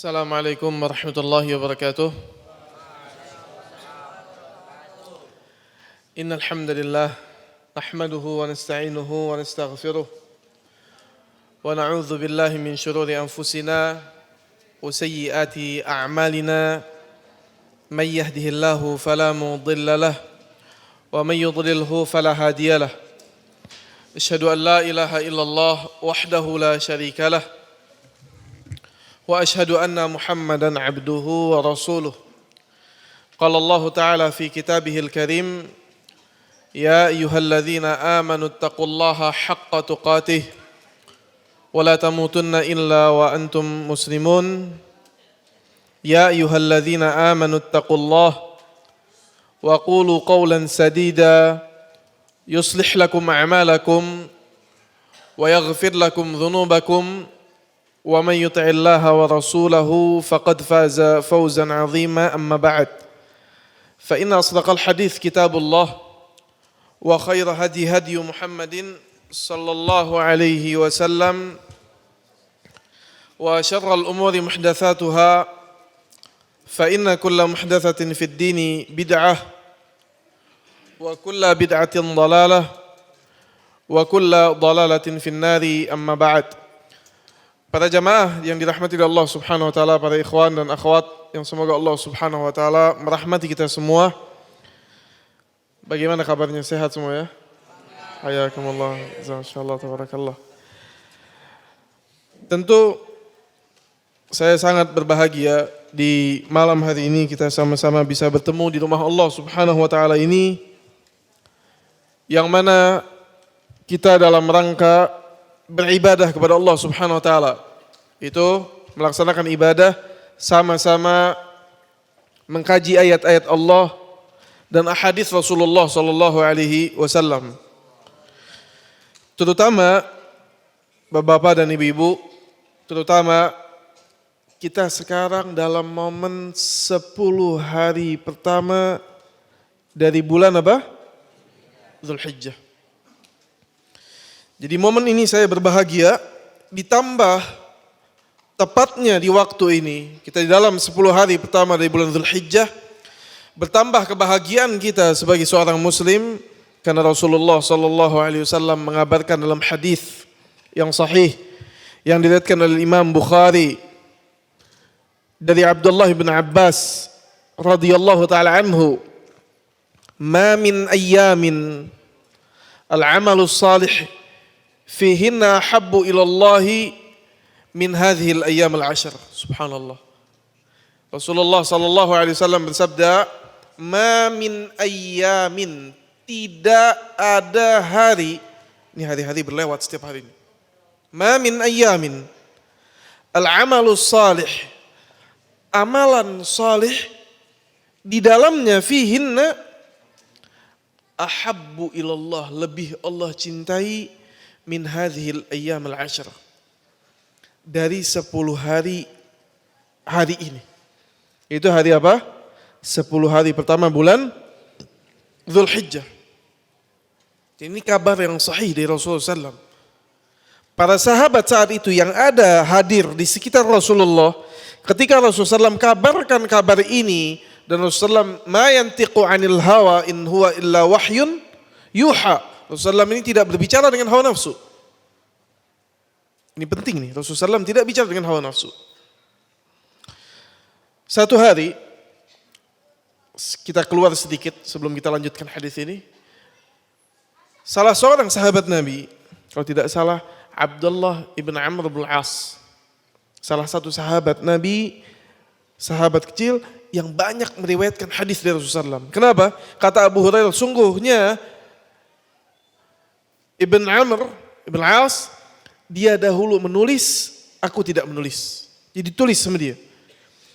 Assalamualaikum warahmatullahi wabarakatuh. Innal hamdalillah nahmaduhu wa nasta'inuhu wa nastaghfiruh wa na'udzu billahi min shururi anfusina wa sayyiati a'malina may yahdihillahu fala mudilla lahu wa may yudlilhu fala hadiya lahu. Asyhadu an la ilaha illallah wahdahu la syarika lahu وأشهد أن محمدا عبده ورسوله قال الله تعالى في كتابه الكريم يا أيها الذين آمنوا اتقوا الله حق تقاته ولا تموتن إلا وأنتم مسلمون يا أيها الذين آمنوا اتقوا الله وقولوا قولا سديدا يصلح لكم أعمالكم ويغفر لكم ذنوبكم ومن يطع الله ورسوله فقد فاز فوزا عظيما أما بعد فإن أصدق الحديث كتاب الله وخير هدي محمد صلى الله عليه وسلم وشر الأمور محدثاتها فإن كل محدثة في الدين بدعة وكل بدعة ضلالة وكل ضلالة في النار أما بعد. Para jamaah yang dirahmati oleh Allah Subhanahu wa taala, para ikhwan dan akhwat yang semoga Allah Subhanahu wa taala merahmati kita semua. Bagaimana kabarnya? Sehat semua ya? Hayakumullah, insyaallah tabarakallah. Tentu saya sangat berbahagia di malam hari ini kita sama-sama bisa bertemu di rumah Allah Subhanahu wa taala ini, yang mana kita dalam rangka beribadah kepada Allah Subhanahu wa taala, itu melaksanakan ibadah sama-sama mengkaji ayat-ayat Allah dan ahadits Rasulullah sallallahu alaihi wasallam. Terutama Bapak-bapak dan Ibu-ibu, terutama kita sekarang dalam momen 10 hari pertama dari bulan apa? Dzulhijjah. Jadi momen ini saya berbahagia, ditambah tepatnya di waktu ini, kita di dalam 10 hari pertama dari bulan Dzulhijjah, bertambah kebahagiaan kita sebagai seorang muslim, karena Rasulullah sallallahu alaihi wasallam mengabarkan dalam hadis yang sahih yang diriwayatkan oleh Imam Bukhari dari Abdullah bin Abbas radhiyallahu taala anhu, "Ma min ayyamin al-'amalu salih fihinna habbu ilallahi min hadhil ayyam al-'ashr." Subhanallah. Rasulullah sallallahu alaihi wasallam bersabda, "Ma min ayyamin," tidak ada hari, ini hari-hari berlewat setiap hari ini. "Ma min ayyamin al-'amalu salih," amalan salih di dalamnya fihinna ahabbu ilallah, lebih Allah cintai min hadhil ayyam al-'ashr, dari 10 hari ini. Itu hari apa? 10 hari pertama bulan Dzulhijjah. Ini kabar yang sahih dari Rasulullah SAW. Para sahabat saat itu yang ada hadir di sekitar Rasulullah, ketika Rasulullah SAW kabarkan kabar ini, dan Rasulullah SAW ma yantiqu 'anil hawa in huwa illa wahyun yuha. Rasulullah SAW ini tidak berbicara dengan hawa nafsu. Ini penting nih, Rasulullah SAW tidak bicara dengan hawa nafsu. Satu hari, kita keluar sedikit sebelum kita lanjutkan hadis ini. Salah seorang sahabat Nabi, kalau tidak salah Abdullah ibn Amr bin As, salah satu sahabat Nabi, sahabat kecil yang banyak meriwayatkan hadis dari Rasulullah SAW. Kenapa? Kata Abu Hurairah, sungguhnya Ibn Amr ibn As, dia dahulu menulis, aku tidak menulis. Jadi tulis sama dia.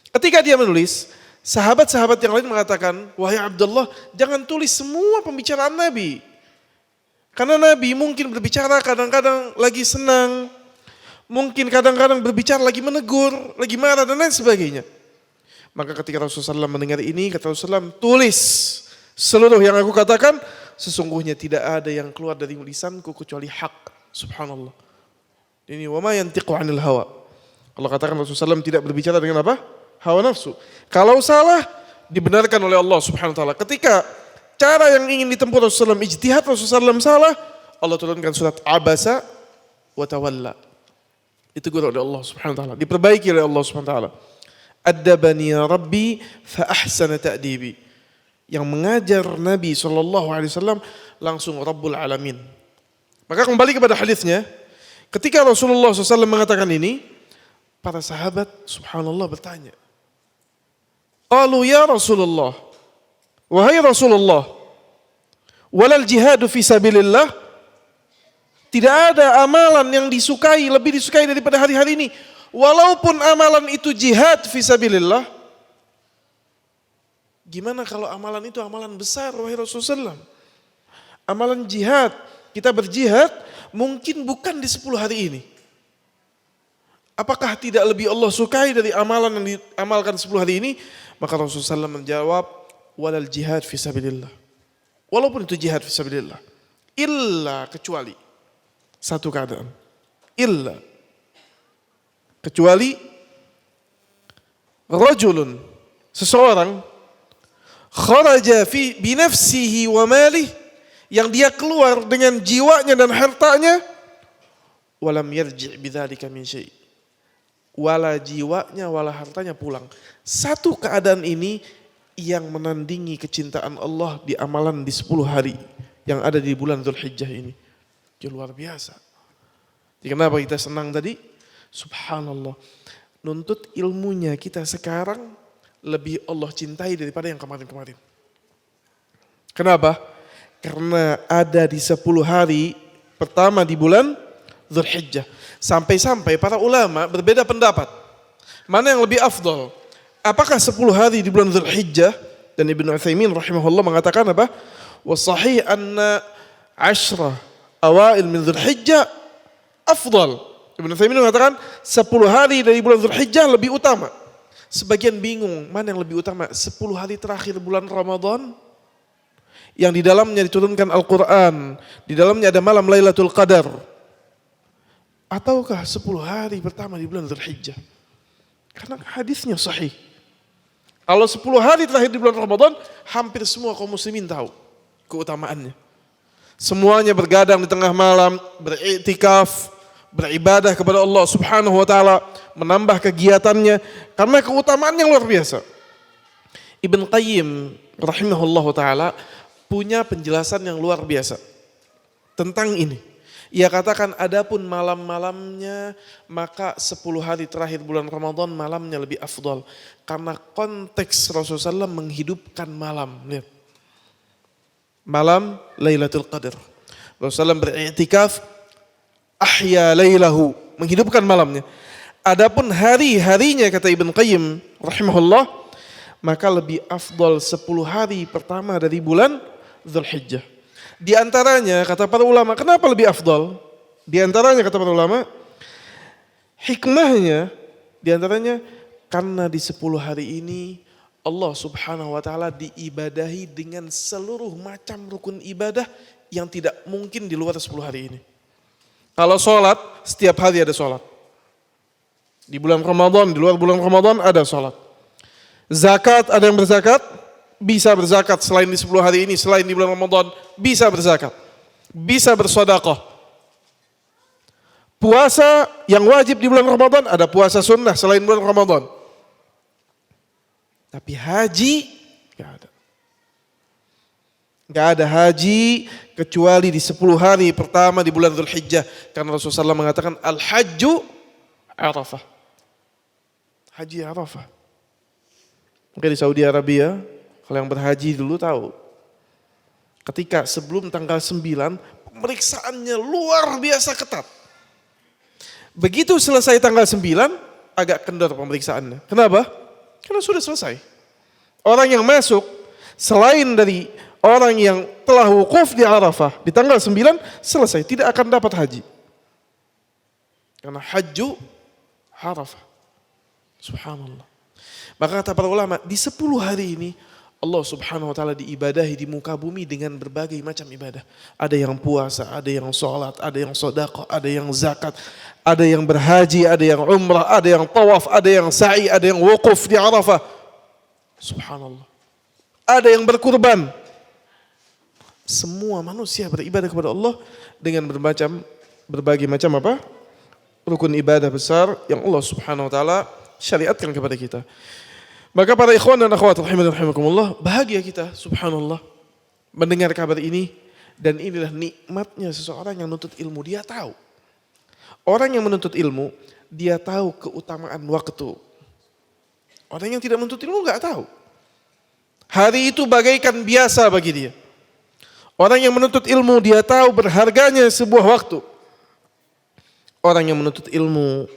Ketika dia menulis, sahabat-sahabat yang lain mengatakan, "Wahai Abdullah, jangan tulis semua pembicaraan Nabi. Karena Nabi mungkin berbicara kadang-kadang lagi senang, mungkin kadang-kadang berbicara lagi menegur, lagi marah dan lain sebagainya." Maka ketika Rasulullah SAW mendengar ini, kata Rasulullah SAW, "Tulis seluruh yang aku katakan, sesungguhnya tidak ada yang keluar dari lisanku kecuali hak." Subhanallah. Ini wa ma yantiqu 'anil hawa. Kalau katakan Rasulullah SAW tidak berbicara dengan apa? Hawa nafsu. Kalau salah, dibenarkan oleh Allah Subhanahu Wa Taala. Ketika cara yang ingin ditempuh Rasulullah SAW, ijtihad Rasulullah SAW salah, Allah turunkan surat Abasa wa Tawalla. Ditegur oleh Allah Subhanahu Wa Taala, diperbaiki oleh Allah Subhanahu Wa Taala. Addabani ya Rabbi fa ahsana ta'dibi. Yang mengajar Nabi SAW langsung Rabbul Alamin. Maka kembali kepada hadisnya, ketika Rasulullah SAW mengatakan ini, para sahabat subhanallah bertanya, qalu ya Rasulullah, wahai Rasulullah, walal jihadu fi sabilillah, tidak ada amalan yang disukai, lebih disukai daripada hari-hari ini, walaupun amalan itu jihad fi sabilillah. Gimana kalau amalan itu amalan besar, wahai Rasulullah? Amalan jihad, kita berjihad mungkin bukan di 10 hari ini. Apakah tidak lebih Allah sukai dari amalan yang diamalkan 10 hari ini? Maka Rasulullah SAW menjawab, walal jihad fi sabilillah. Walaupun itu jihad fi sabilillah. Illa, kecuali satu keadaan. Illa, kecuali rajulun, seseorang, kharaja fi binafsihi wa malih, yang dia keluar dengan jiwanya dan hartanya, walam yarji' bidzalika min syai'. Wala jiwanya wala hartanya pulang. Satu keadaan ini yang menandingi kecintaan Allah di amalan di 10 hari yang ada di bulan Dzulhijjah ini. Ya, luar biasa. Jadi kenapa kita senang tadi? Subhanallah. Nuntut ilmunya kita sekarang lebih Allah cintai daripada yang kemarin-kemarin. Kenapa? Karena ada di 10 hari pertama di bulan Dzulhijjah. Sampai-sampai para ulama berbeda pendapat. Mana yang lebih afdal? Apakah 10 hari di bulan Dzulhijjah? Dan Ibnu Utsaimin rahimahullah mengatakan apa? Wasahih anna 10 awail min Dzulhijjah afdal. Ibnu Utsaimin mengatakan 10 hari dari bulan Dzulhijjah lebih utama. Sebagian bingung, mana yang lebih utama? 10 hari terakhir bulan Ramadan yang di dalamnya diturunkan Al-Quran, di dalamnya ada malam Lailatul Qadar, ataukah 10 hari pertama di bulan Dzulhijjah? Karena hadisnya sahih. Kalau 10 hari terakhir di bulan Ramadan, hampir semua kaum muslimin tahu keutamaannya. Semuanya bergadang di tengah malam, beriktikaf, beribadah kepada Allah Subhanahu wa taala, menambah kegiatannya karena keutamaan yang luar biasa. Ibn Qayyim rahimahullahu taala punya penjelasan yang luar biasa tentang ini. Ia katakan adapun malam-malamnya maka 10 hari terakhir bulan Ramadan malamnya lebih afdal. Karena konteks Rasulullah SAW menghidupkan malam. Lihat. Malam Lailatul Qadar. Rasulullah SAW beriktikaf, ahya lailahu, menghidupkan malamnya. Adapun hari-harinya kata Ibn Qayyim rahimahullah, maka lebih afdal 10 hari pertama dari bulan Dzulhijjah. Di antaranya kata para ulama, kenapa lebih afdal? Di antaranya kata para ulama, hikmahnya di antaranya karena di 10 hari ini Allah Subhanahu wa taala diibadahi dengan seluruh macam rukun ibadah yang tidak mungkin di luar 10 hari ini. Kalau sholat, setiap hari ada sholat. Di bulan Ramadan, di luar bulan Ramadan ada sholat. Zakat, ada yang berzakat, bisa berzakat selain di 10 hari ini, selain di bulan Ramadan, bisa berzakat. Bisa bersedekah. Puasa yang wajib di bulan Ramadan, ada puasa sunnah selain bulan Ramadan. Tapi haji, gak ada. Gak ada haji kecuali di 10 hari pertama di bulan Dzulhijjah. Karena Rasulullah SAW mengatakan Al-Hajju Arafah. Haji Arafah. Mungkin di Saudi Arabia, kalau yang berhaji dulu tahu. Ketika sebelum tanggal 9, pemeriksaannya luar biasa ketat. Begitu selesai tanggal 9, agak kendor pemeriksaannya. Kenapa? Karena sudah selesai. Orang yang masuk, selain dari orang yang telah wukuf di Arafah di tanggal 9 selesai, tidak akan dapat haji. Karena hajju Arafah. Subhanallah. Maka kata para ulama, di 10 hari ini Allah subhanahu wa ta'ala diibadahi di muka bumi dengan berbagai macam ibadah. Ada yang puasa, ada yang sholat, ada yang sedekah, ada yang zakat, ada yang berhaji, ada yang umrah, ada yang tawaf, ada yang sa'i, ada yang wukuf di Arafah. Subhanallah. Ada yang berkurban. Semua manusia beribadah kepada Allah dengan berbagai macam apa? Rukun ibadah besar yang Allah subhanahu wa ta'ala syariatkan kepada kita. Maka para ikhwan dan akhwat rahimani rahimakumullah, bahagia kita subhanallah mendengar kabar ini, dan inilah nikmatnya seseorang yang menuntut ilmu. Dia tahu. Orang yang menuntut ilmu, dia tahu keutamaan waktu. Orang yang tidak menuntut ilmu enggak tahu. Hari itu bagaikan biasa bagi dia. Orang yang menuntut ilmu, dia tahu berharganya sebuah waktu. Orang yang menuntut ilmu,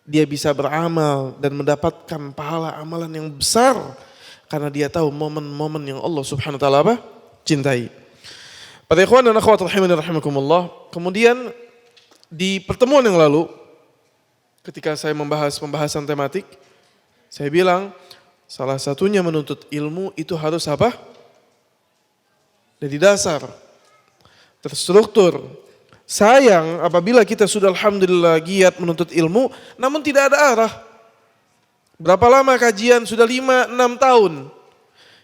dia bisa beramal dan mendapatkan pahala amalan yang besar karena dia tahu momen-momen yang Allah subhanahu wa ta'ala apa? Cintai. Para ikhwan dan akhwat rahimani rahimakumullah, kemudian di pertemuan yang lalu ketika saya membahas pembahasan tematik, saya bilang salah satunya menuntut ilmu itu harus apa? Dari dasar, terstruktur. Sayang apabila kita sudah alhamdulillah giat menuntut ilmu, namun tidak ada arah. Berapa lama kajian? Sudah 5-6 tahun.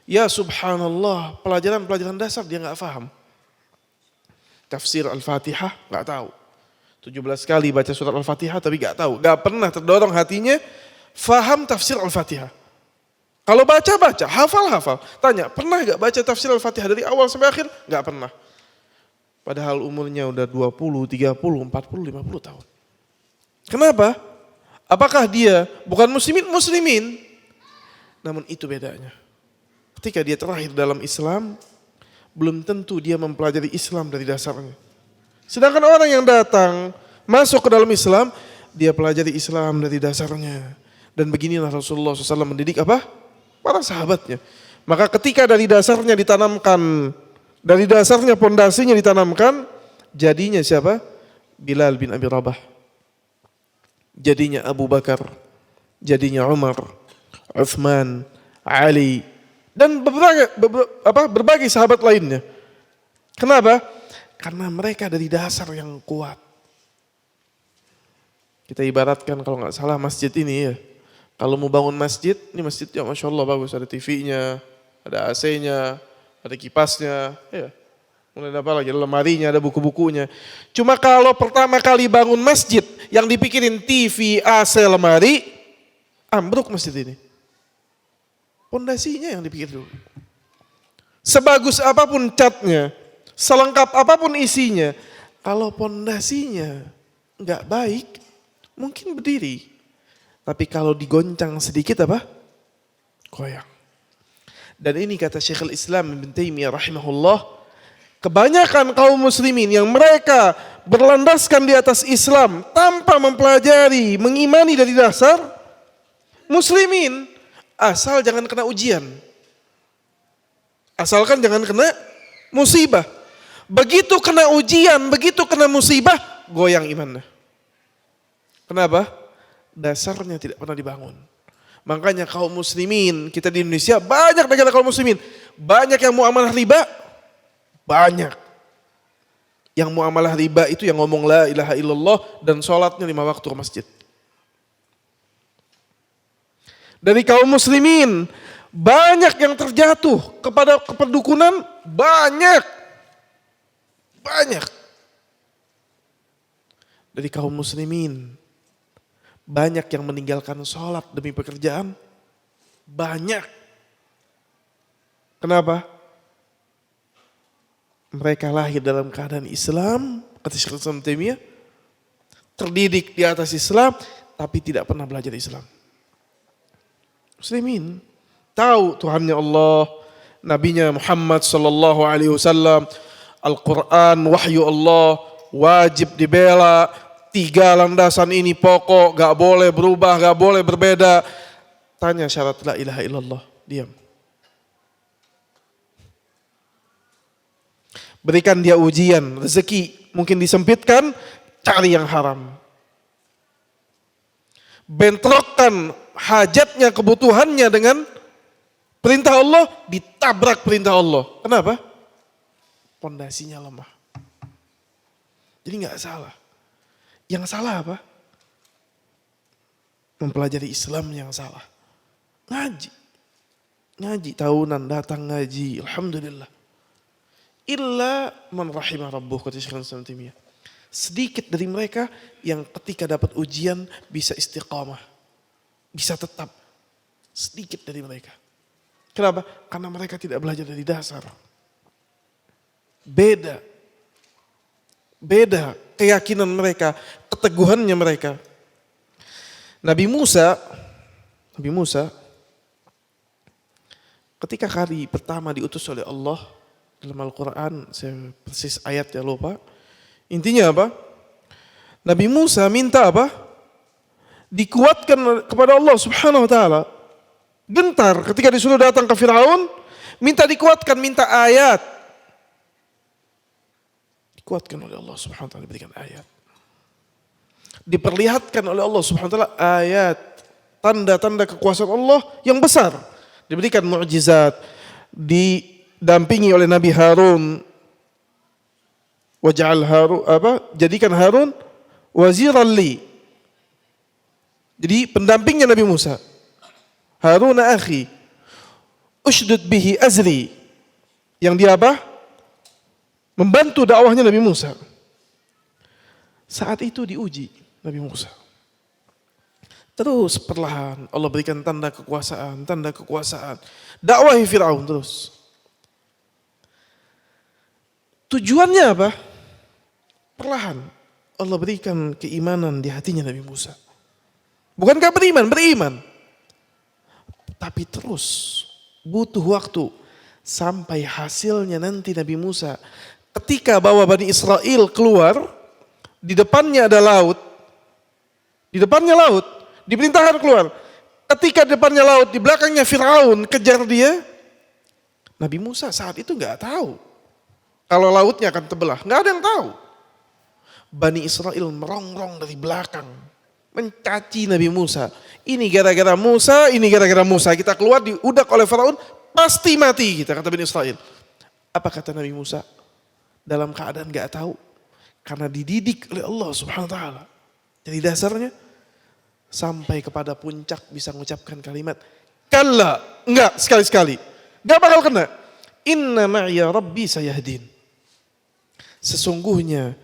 Ya subhanallah, pelajaran dasar dia gak paham. Tafsir Al-Fatihah gak tahu. 17 kali baca surat Al-Fatihah tapi gak tahu. Gak pernah terdorong hatinya faham tafsir Al-Fatihah. Kalau baca, hafal. Tanya, pernah gak baca tafsir Al-Fatihah dari awal sampai akhir? Gak pernah. Padahal umurnya udah 20, 30, 40, 50 tahun. Kenapa? Apakah dia bukan muslimin? Namun itu bedanya. Ketika dia terlahir dalam Islam, belum tentu dia mempelajari Islam dari dasarnya. Sedangkan orang yang datang masuk ke dalam Islam, dia pelajari Islam dari dasarnya. Dan beginilah Rasulullah SAW mendidik apa? Para sahabatnya. Maka ketika dari dasarnya ditanamkan, dari dasarnya pondasinya ditanamkan, jadinya siapa? Bilal bin Abi Rabah. Jadinya Abu Bakar. Jadinya Umar, Uthman, Ali, dan berbagai sahabat lainnya. Kenapa? Karena mereka dari dasar yang kuat. Kita ibaratkan kalau nggak salah masjid ini ya. Kalau mau bangun masjid, ini masjidnya Masya Allah bagus. Ada TV-nya, ada AC-nya, ada kipasnya, ya. Mulai apa lagi, ada lemarinya, ada buku-bukunya. Cuma kalau pertama kali bangun masjid, yang dipikirin TV, AC, lemari, ambruk masjid ini. Pondasinya yang dipikir dulu. Sebagus apapun catnya, selengkap apapun isinya, kalau pondasinya nggak baik, mungkin berdiri. Tapi kalau digoncang sedikit apa? Goyang. Dan ini kata Syekhul Islam Ibn Taimiyah rahimahullah, kebanyakan kaum muslimin yang mereka berlandaskan di atas Islam tanpa mempelajari, mengimani dari dasar, muslimin asal jangan kena ujian. Asalkan jangan kena musibah. Begitu kena ujian, begitu kena musibah, goyang imannya. Kenapa? Dasarnya tidak pernah dibangun. Makanya kaum muslimin, kita di Indonesia banyak negara kaum muslimin. Banyak yang muamalah riba, banyak. Yang muamalah riba itu yang ngomong la ilaha illallah dan sholatnya 5 waktu ke masjid. Dari kaum muslimin, banyak yang terjatuh kepada keperdukunan, banyak. Dari kaum muslimin, banyak yang meninggalkan sholat demi pekerjaan, banyak. Kenapa? Mereka lahir dalam keadaan Islam, kata Syekhul Islam Taimiyah, terdidik di atas Islam, tapi tidak pernah belajar Islam. Muslimin tahu Tuhannya Allah, Nabinya Muhammad sallallahu alaihi wasallam, Al-Quran, wahyu Allah, wajib dibela. 3 landasan ini pokok, gak boleh berubah, gak boleh berbeda. Tanya syarat la ilaha illallah, diam. Berikan dia ujian, rezeki mungkin disempitkan, cari yang haram. Bentrokkan hajatnya, kebutuhannya dengan Perintah Allah ditabrak perintah Allah. Kenapa? Pondasinya lemah. Jadi nggak salah. Yang salah apa? Mempelajari Islam yang salah. Ngaji. Ngaji tahunan datang ngaji. Alhamdulillah. Illa man rahimah rabbuh, kata Syekh Islam Taimiyah. Sedikit dari mereka yang ketika dapat ujian bisa istiqamah. Bisa tetap. Sedikit dari mereka. Kenapa? Karena mereka tidak belajar dari dasar. Beda keyakinan mereka, keteguhannya mereka. Nabi Musa ketika kali pertama diutus oleh Allah dalam Al-Quran, saya persis ayatnya lupa. Intinya apa? Nabi Musa minta apa? Dikuatkan kepada Allah Subhanahu wa taala. Gentar ketika disuruh datang ke Firaun, minta dikuatkan, minta ayat. Dikuatkan oleh Allah Subhanahu wa taala, diberikan ayat. Diperlihatkan oleh Allah Subhanahu wa taala ayat, tanda-tanda kekuasaan Allah yang besar. Diberikan mukjizat, didampingi oleh Nabi Harun. Jadikan Harun waziran li. Jadi pendampingnya Nabi Musa. Harun akhi, ushdud bihi azri. Yang dia apa? Membantu dakwahnya Nabi Musa. Saat itu diuji Nabi Musa. Terus perlahan Allah berikan tanda kekuasaan. Dakwahi Fir'aun terus. Tujuannya apa? Perlahan Allah berikan keimanan di hatinya Nabi Musa. Bukankah beriman. Tapi terus butuh waktu sampai hasilnya nanti Nabi Musa ketika bawa Bani Israel keluar, di depannya ada laut. Diperintahkan keluar. Ketika di depannya laut, di belakangnya Fir'aun kejar dia. Nabi Musa saat itu nggak tahu kalau lautnya akan terbelah, nggak ada yang tahu. Bani Israel merongrong dari belakang, mencaci Nabi Musa. Ini gara-gara Musa, kita keluar diudak oleh Firaun, pasti mati kita, kata Bani Israel. Apa kata Nabi Musa? Dalam keadaan gak tahu, karena dididik oleh Allah Subhanahu wa taala. Jadi dasarnya sampai kepada puncak bisa mengucapkan kalimat kalla, enggak sekali-sekali. Gak bakal kena. Inna ma'iya rabbi sayahdin. Sesungguhnya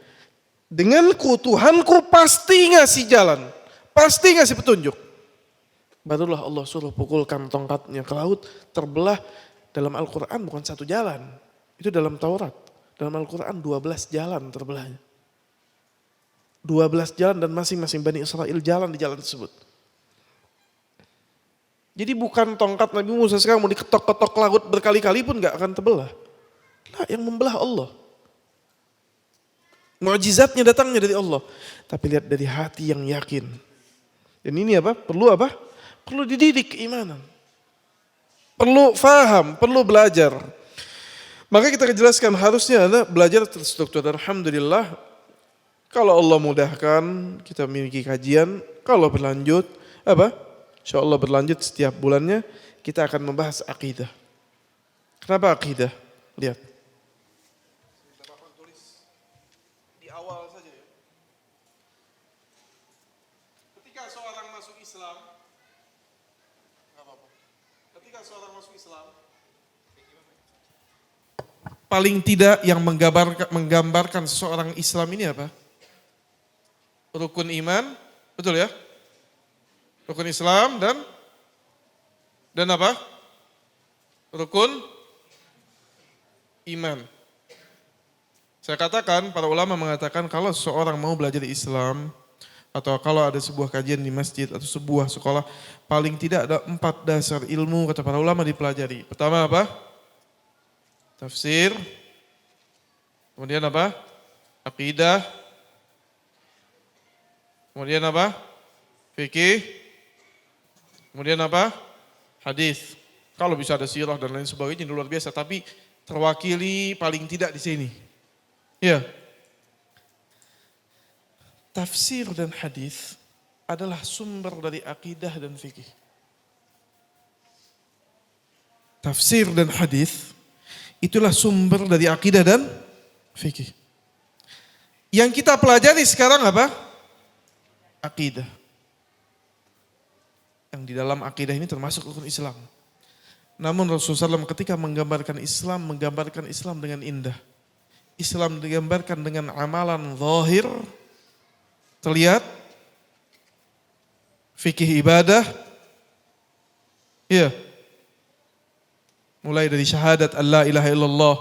denganku Tuhanku pasti ngasih jalan, pasti ngasih petunjuk. Barulah Allah suruh pukulkan tongkatnya ke laut, terbelah. Dalam Al-Quran bukan satu jalan, itu dalam Taurat. Dalam Al-Quran 12 jalan terbelahnya. 12 jalan dan masing-masing Bani Israel jalan di jalan tersebut. Jadi bukan tongkat Nabi Musa sekarang mau diketok-ketok laut berkali-kali pun gak akan terbelah. Nah, yang membelah Allah. Mukjizatnya datangnya dari Allah. Tapi lihat dari hati yang yakin. Dan ini apa? Perlu dididik keimanan. Perlu faham, perlu belajar. Maka kita jelaskan harusnya ada belajar terstruktur. Dan alhamdulillah kalau Allah mudahkan kita memiliki kajian. Kalau berlanjut insya Allah berlanjut setiap bulannya kita akan membahas akidah. Kenapa akidah? Lihat. Di awal saja ya. Ketika seorang masuk Islam, paling tidak yang menggambarkan seseorang Islam ini apa? Rukun iman, betul ya? Rukun Islam dan apa? Rukun iman. Saya katakan, para ulama mengatakan kalau seseorang mau belajar Islam atau kalau ada sebuah kajian di masjid atau sebuah sekolah, paling tidak ada 4 dasar ilmu kata para ulama dipelajari. Pertama apa? Tafsir. Kemudian apa? Aqidah. Kemudian apa? Fikih. Kemudian apa? Hadis. Kalau bisa ada sirah dan lain sebagainya luar biasa, tapi terwakili paling tidak di sini. Ya. Tafsir dan hadis adalah sumber dari akidah dan fikih. tafsir dan hadis, itulah sumber dari akidah dan fikih. Yang kita pelajari sekarang apa? Akidah. Yang di dalam akidah ini termasuk rukun Islam. Namun Rasulullah SAW ketika menggambarkan Islam dengan indah. Islam digambarkan dengan amalan zahir, terlihat, fikih ibadah, iya. Mulai dari syahadat Allah ilaha illallah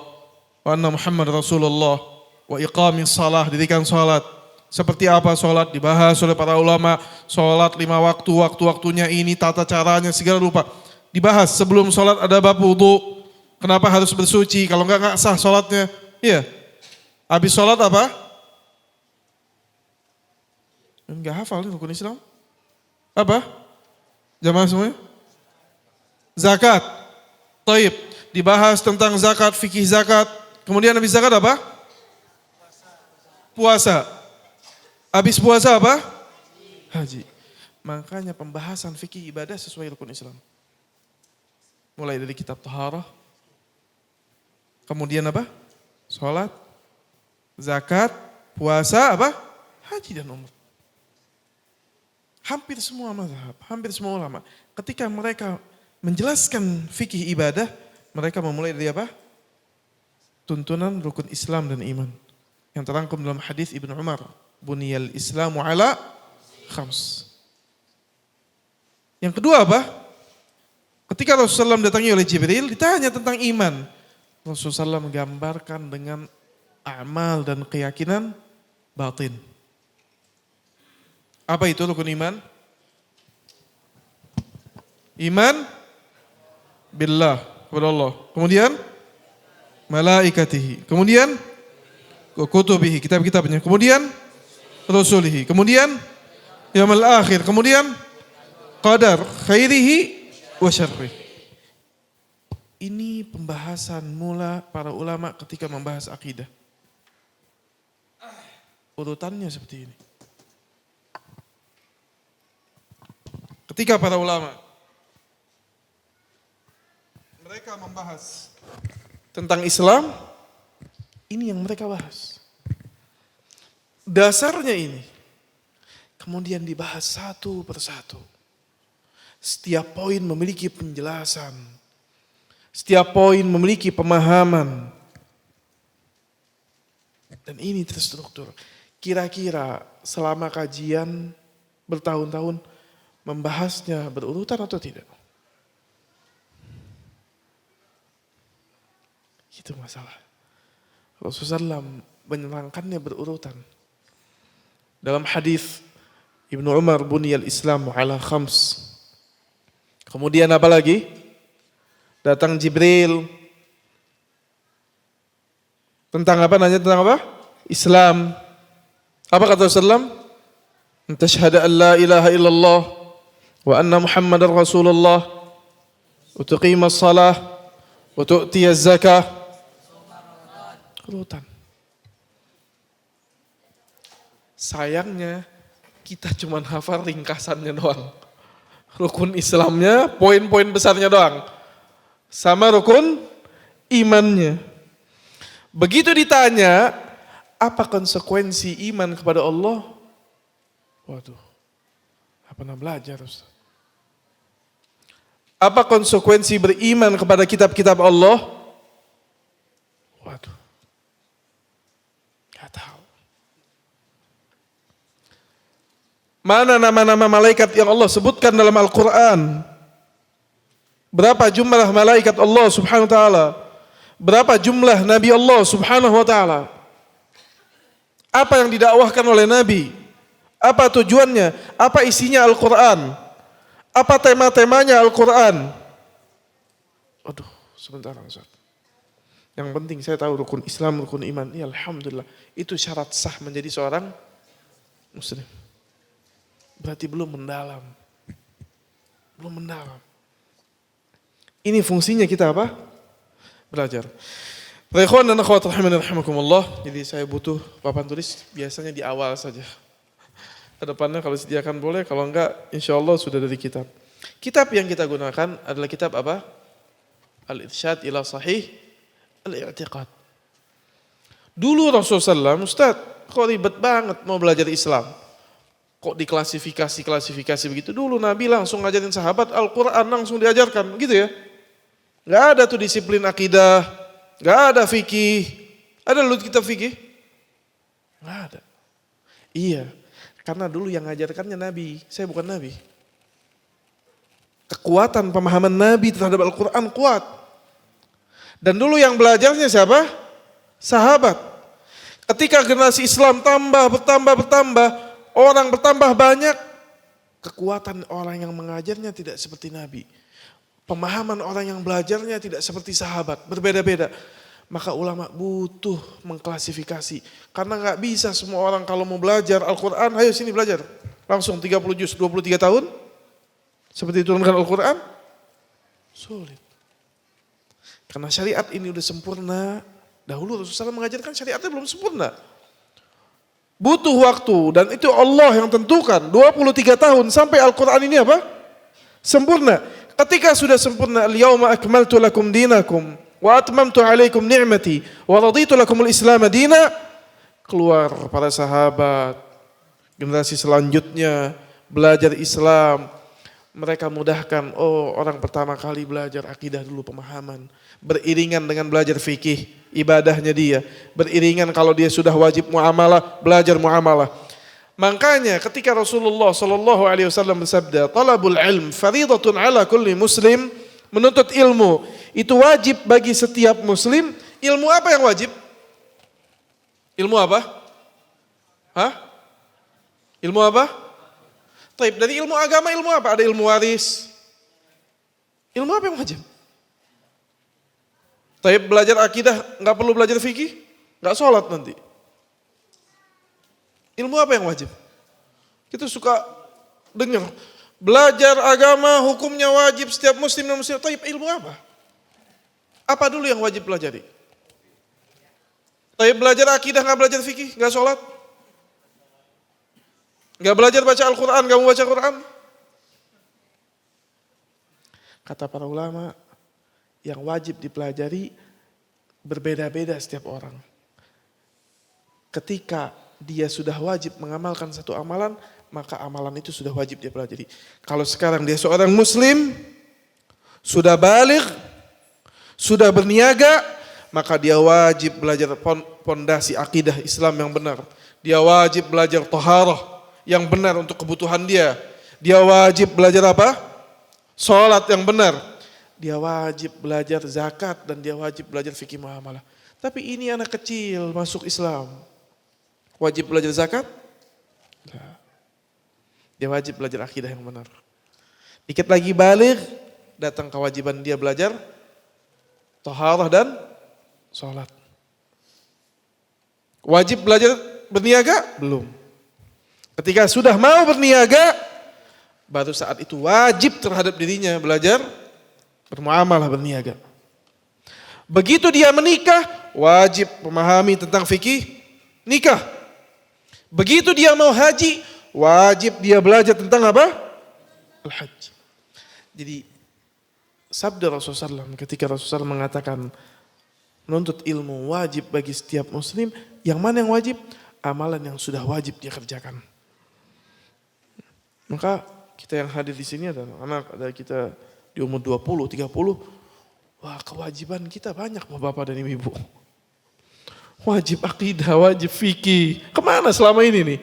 wa anna Muhammad Rasulullah wa iqamis salah, dirikan salat. Seperti apa salat dibahas oleh para ulama, salat 5 waktu, waktu-waktunya ini, tata caranya segala rupa. Dibahas sebelum salat ada bab wudu. Kenapa harus bersuci? Kalau enggak sah salatnya. Iya. Habis salat apa? Enggak hafal nih rukun Islam. Apa? Jamaah semuanya? Zakat. Taib. Dibahas tentang zakat, fikih zakat. Kemudian habis zakat apa? Puasa. Habis puasa apa? Haji. Makanya pembahasan fikih ibadah sesuai rukun Islam. Mulai dari kitab taharah. Kemudian apa? Salat, zakat, puasa apa? Haji dan umrah. Hampir semua mazhab, hampir semua ulama. Ketika mereka menjelaskan fikih ibadah, mereka memulai dari apa? Tuntunan rukun Islam dan iman. Yang terangkum dalam hadis Ibnu Umar. Buniyal Islamu ala khams. Yang kedua apa? Ketika Rasulullah SAW datangi oleh Jibril, ditanya tentang iman. Rasulullah SAW menggambarkan dengan amal dan keyakinan batin. Apa itu rukun iman? Iman billah, kepada Allah. Kemudian malaikatihi. Kemudian kutubihi, kitab-kitabnya. Kemudian rasulihi. Kemudian yaumil akhir. Kemudian qadar khairihi wa syarrihi. Ini pembahasan mula para ulama ketika membahas akidah. Urutannya seperti ini. Ketika para ulama mereka membahas tentang Islam, ini yang mereka bahas. Dasarnya ini. Kemudian dibahas satu persatu. Setiap poin memiliki penjelasan. Setiap poin memiliki pemahaman. Dan ini terstruktur. Kira-kira selama kajian bertahun-tahun membahasnya berurutan atau tidak? Itu masalah. Rasulullah SAW menerangkannya berurutan. Dalam hadis Ibnu Umar buniyal Islam ala khams. Kemudian apa lagi? Datang Jibril. Tentang apa? Nanya tentang apa? Islam. Apa kata Rasulullah? Tashhadu an la ilaha illallah wa anna Muhammadar Rasulullah wa tuqimas salah wa tu'tiyaz zakah. Urutan. Sayangnya kita cuma hafal ringkasannya doang. Rukun Islamnya, poin-poin besarnya doang. Sama rukun imannya. Begitu ditanya, apa konsekuensi iman kepada Allah? Waduh, apa pernah belajar Ustaz? Apa konsekuensi beriman kepada kitab-kitab Allah? Waduh, gak tahu. Mana nama-nama malaikat yang Allah sebutkan dalam Al-Quran? Berapa jumlah malaikat Allah subhanahu wa ta'ala? Berapa jumlah Nabi Allah subhanahu wa ta'ala? Apa yang didakwahkan oleh Nabi? Apa tujuannya? Apa isinya Al-Quran? Apa tema-temanya Al-Quran? Aduh, sebentar Ustaz. Yang penting saya tahu rukun Islam, rukun iman. Ya Alhamdulillah. Itu syarat sah menjadi seorang Muslim. Berarti belum mendalam. Belum mendalam. Ini fungsinya kita apa? Belajar. Ikhwan dan akhwat rahimani rahimakumullah. Jadi saya butuh papan tulis biasanya di awal saja. Kedepannya kalau sediakan boleh, kalau enggak insya Allah sudah dari kitab. Kitab yang kita gunakan adalah kitab apa? Al-irsyad ila sahih al-i'tiqad. Dulu Rasulullah SAW, Ustaz, kok ribet banget mau belajar Islam? Kok diklasifikasi begitu? Dulu Nabi langsung ngajarin sahabat Al-Quran langsung diajarkan, gitu ya. Gak ada tuh disiplin akidah, gak ada fikih. Ada dulu kitab fikih? Gak ada. Iya, karena dulu yang ngajarkannya Nabi, saya bukan Nabi. Kekuatan pemahaman Nabi terhadap Al-Quran kuat. Dan dulu yang belajarnya siapa? Sahabat. Ketika generasi Islam bertambah, orang bertambah banyak, kekuatan orang yang mengajarnya tidak seperti Nabi. Pemahaman orang yang belajarnya tidak seperti sahabat, berbeda-beda. Maka ulama butuh mengklasifikasi. Karena gak bisa semua orang kalau mau belajar Al-Quran, ayo sini belajar. Langsung 30 juz, 23 tahun. Seperti diturunkan Al-Quran, sulit. Karena syariat ini udah sempurna. Dahulu Rasulullah SAW mengajarkan syariatnya belum sempurna. Butuh waktu dan itu Allah yang tentukan. 23 tahun sampai Al-Quran ini apa? Sempurna. Ketika sudah sempurna, al-yawma akmaltu lakum dinakum wa atmamtu alaikum ni'mati wa raditu lakumul Islam dina. Keluar para sahabat, generasi selanjutnya belajar Islam. Mereka mudahkan, orang pertama kali belajar akidah dulu pemahaman. Beriringan dengan belajar fikih, ibadahnya dia. Beriringan kalau dia sudah wajib muamalah, belajar muamalah. Makanya ketika Rasulullah SAW bersabda, talabul ilm faridatun ala kulli muslim, menuntut ilmu itu wajib bagi setiap muslim. Ilmu apa yang wajib? Ilmu apa? Ilmu apa? Taib, dari ilmu agama ilmu apa? Ada ilmu waris. Ilmu apa yang wajib? Taib, belajar akidah nggak perlu belajar fikih, nggak sholat nanti. Ilmu apa yang wajib? Kita suka dengar belajar agama hukumnya wajib setiap muslim dan muslim. Taib, ilmu apa? Apa dulu yang wajib pelajari? Taib, belajar akidah nggak belajar fikih, nggak sholat? Gak belajar baca Al-Quran, gak mau baca Quran. Kata para ulama, yang wajib dipelajari berbeda-beda setiap orang. Ketika dia sudah wajib mengamalkan satu amalan, maka amalan itu sudah wajib dia pelajari. Kalau sekarang dia seorang muslim, sudah baligh, sudah berniaga, maka dia wajib belajar pondasi akidah Islam yang benar. Dia wajib belajar taharah yang benar untuk kebutuhan dia. Dia wajib belajar apa? Salat yang benar. Dia wajib belajar zakat dan dia wajib belajar fikih muamalah. Tapi ini anak kecil masuk Islam. Wajib belajar zakat? Nah. Dia wajib belajar akidah yang benar. Dikit lagi baligh, datang kewajiban dia belajar taharah dan salat. Wajib belajar berniaga? Belum. Ketika sudah mau berniaga, baru saat itu wajib terhadap dirinya belajar bermuamalah berniaga. Begitu dia menikah, wajib memahami tentang fikih nikah. Begitu dia mau haji, wajib dia belajar tentang apa? Al-Hajj. Jadi sabda Rasulullah SAW ketika Rasulullah SAW mengatakan menuntut ilmu wajib bagi setiap muslim, yang mana yang wajib? Amalan yang sudah wajib dia kerjakan. Maka kita yang hadir di sini adalah anak, ada kita di umur 20, 30. Wah, kewajiban kita banyak bapak dan ibu. Wajib akidah, wajib fikih. Kemana selama ini nih?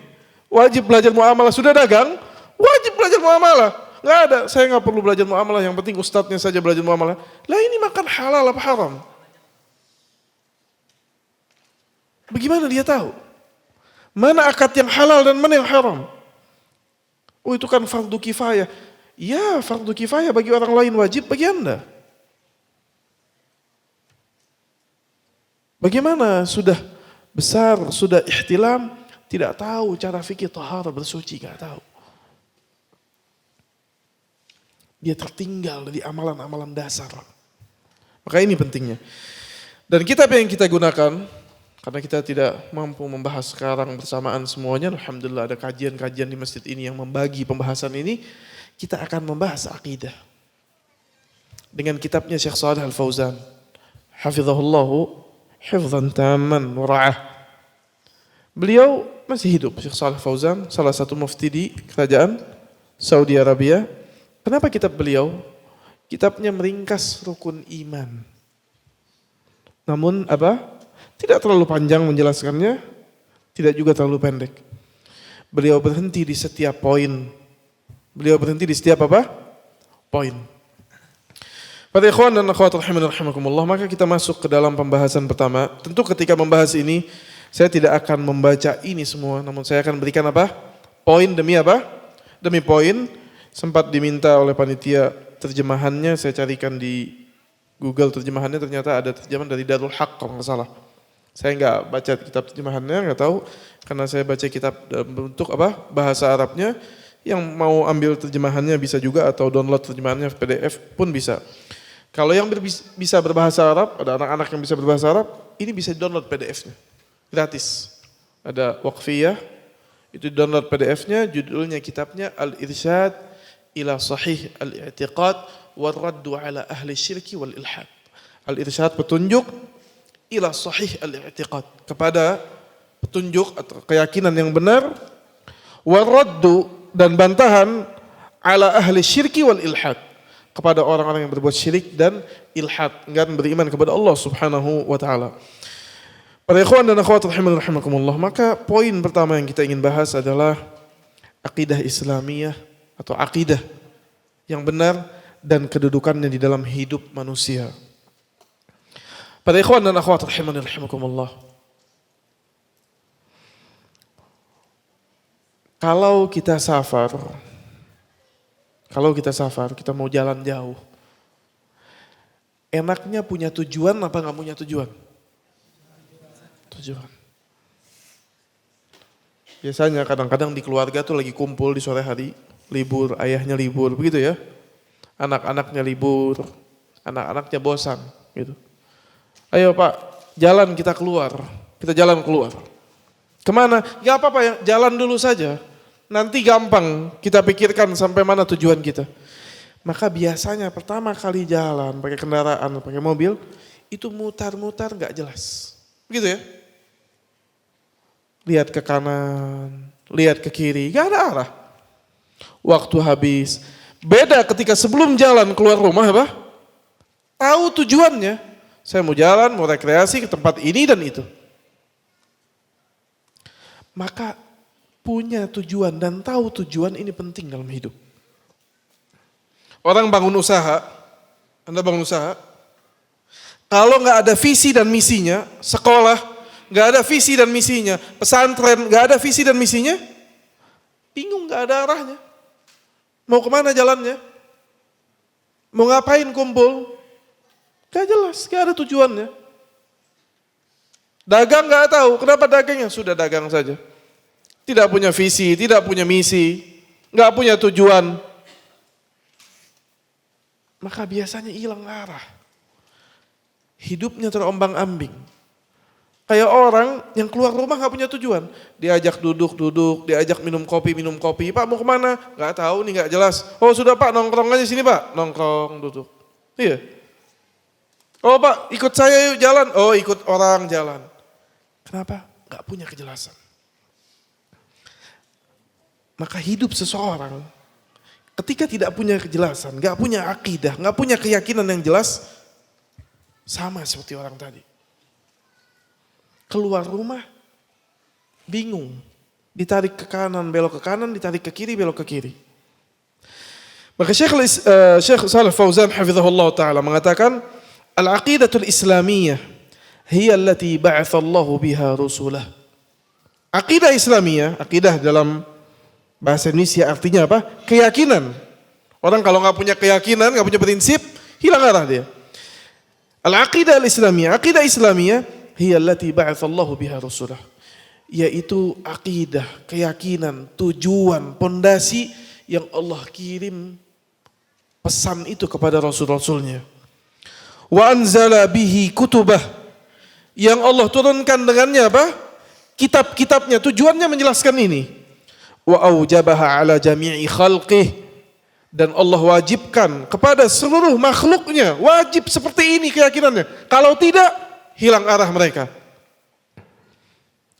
Wajib belajar muamalah, sudah dagang? Wajib belajar muamalah. Nggak ada, saya nggak perlu belajar muamalah, yang penting ustadznya saja belajar muamalah. Lah ini makan halal apa haram? Bagaimana dia tahu? Mana akad yang halal dan mana yang haram? Oh, itu kan fardu kifayah. Ya, fardu kifayah bagi orang lain, wajib bagi Anda. Bagaimana sudah besar, sudah ihtilam, tidak tahu cara fikih taharah bersuci, gak tahu. Dia tertinggal dari amalan-amalan dasar. Maka ini pentingnya. Dan kitab yang kita gunakan, karena kita tidak mampu membahas sekarang bersamaan semuanya, alhamdulillah ada kajian-kajian di masjid ini yang membagi pembahasan ini, kita akan membahas akidah. dengan kitabnya Syekh Shalih Al-Fauzan. Hafizahullahu hifzan tamman wa ra'ah. Beliau masih hidup, Syekh Shalih Al-Fauzan, salah satu mufti di kerajaan Saudi Arabia. Kenapa kitab beliau? Kitabnya meringkas rukun iman. Namun tidak terlalu panjang menjelaskannya, tidak juga terlalu pendek. Beliau berhenti di setiap poin. Poin. Pada ikhwan dan akhwat rahimani rahimakumullah, maka kita masuk ke dalam pembahasan pertama. Tentu ketika membahas ini, saya tidak akan membaca ini semua, namun saya akan berikan poin demi poin. Sempat diminta oleh panitia terjemahannya, saya carikan di Google terjemahannya, ternyata ada terjemahan dari Darul Haq kalau nggak salah. Saya nggak baca kitab terjemahannya, nggak tahu, karena saya baca kitab dalam bentuk bahasa Arabnya. Yang mau ambil terjemahannya bisa juga, atau download terjemahannya PDF pun bisa. Kalau yang bisa berbahasa Arab, ada anak-anak yang bisa berbahasa Arab, ini bisa download PDF-nya, gratis. Ada Waqfiyah, itu download PDF-nya, judulnya kitabnya Al-Irsyad ila Sahih Al-I'tiqad wa Raddu ala Ahli Syirki wal Ilhad. Al-Irsyad, petunjuk, ila Sahih Al-I'tiqad, kepada petunjuk atau keyakinan yang benar, wa Raddu, dan bantahan, ala Ahli Syirki wal Ilhad, kepada orang-orang yang berbuat syirik dan ilhad, enggan beriman kepada Allah Subhanahu wa taala. Para ikhwan dan akhwat rahimani rahimakumullah, maka poin pertama yang kita ingin bahas adalah akidah Islamiyah atau akidah yang benar dan kedudukannya di dalam hidup manusia. Para ikhwan dan akhwat rahimani rahimakumullah, kalau kita safar, kita mau jalan jauh, enaknya punya tujuan apa nggak punya tujuan? Tujuan. Biasanya kadang-kadang di keluarga tuh lagi kumpul di sore hari, libur, ayahnya libur, begitu ya. Anak-anaknya libur, anak-anaknya bosan, gitu. Ayo Pak, jalan kita keluar, kita jalan keluar. Kemana? Gak apa-apa ya, jalan dulu saja. Nanti gampang kita pikirkan sampai mana tujuan kita. Maka biasanya pertama kali jalan pakai kendaraan, pakai mobil, itu mutar-mutar gak jelas. Begitu ya. Lihat ke kanan, lihat ke kiri, gak ada arah. Waktu habis. Beda ketika sebelum jalan keluar rumah tahu tujuannya. Saya mau jalan, mau rekreasi ke tempat ini dan itu. Maka punya tujuan dan tahu tujuan ini penting dalam hidup. Orang bangun usaha, Anda bangun usaha, kalau nggak ada visi dan misinya, sekolah nggak ada visi dan misinya, pesantren nggak ada visi dan misinya, bingung, nggak ada arahnya. Mau kemana jalannya? Mau ngapain kumpul? Gak jelas, gak ada tujuannya. Dagang nggak tahu, kenapa dagangnya? Sudah dagang saja. Tidak punya visi, tidak punya misi, nggak punya tujuan. Maka biasanya hilang arah. Hidupnya terombang-ambing. Kayak orang yang keluar rumah nggak punya tujuan. Diajak duduk, diajak minum kopi. Pak mau kemana? Nggak tahu nih, nggak jelas. Oh sudah Pak, nongkrong aja sini Pak. Nongkrong, duduk. Iya. Oh Pak, ikut saya yuk jalan. Oh ikut orang jalan. Kenapa? Nggak punya kejelasan. Maka hidup seseorang ketika tidak punya kejelasan, gak punya akidah, gak punya keyakinan yang jelas, sama seperti orang tadi. Keluar rumah, bingung, ditarik ke kanan, belok ke kanan, ditarik ke kiri, belok ke kiri. Maka Syekh Shalih Fauzan hafizahullah ta'ala mengatakan, Al-aqidatul islamiyah hiya allati ba'athallahu biha rusulah. Aqidah Islamiyah, aqidah dalam bahasa Indonesia artinya apa? Keyakinan. Orang kalau nggak punya keyakinan, nggak punya prinsip, hilang arah dia. Al-aqidah al-islamiyah, aqidah Islamiyah, hiya allati ba'atsallahu biha rasulah. Yaitu aqidah, keyakinan, tujuan, pondasi yang Allah kirim pesan itu kepada rasul-rasulnya. Wa anzala bihi kutubah, yang Allah turunkan dengannya apa? Kitab-kitabnya, tujuannya menjelaskan ini. Wa aujabaha ala jami'i khalqih, Dan Allah wajibkan kepada seluruh makhluknya, wajib seperti ini keyakinannya. Kalau tidak, hilang arah mereka.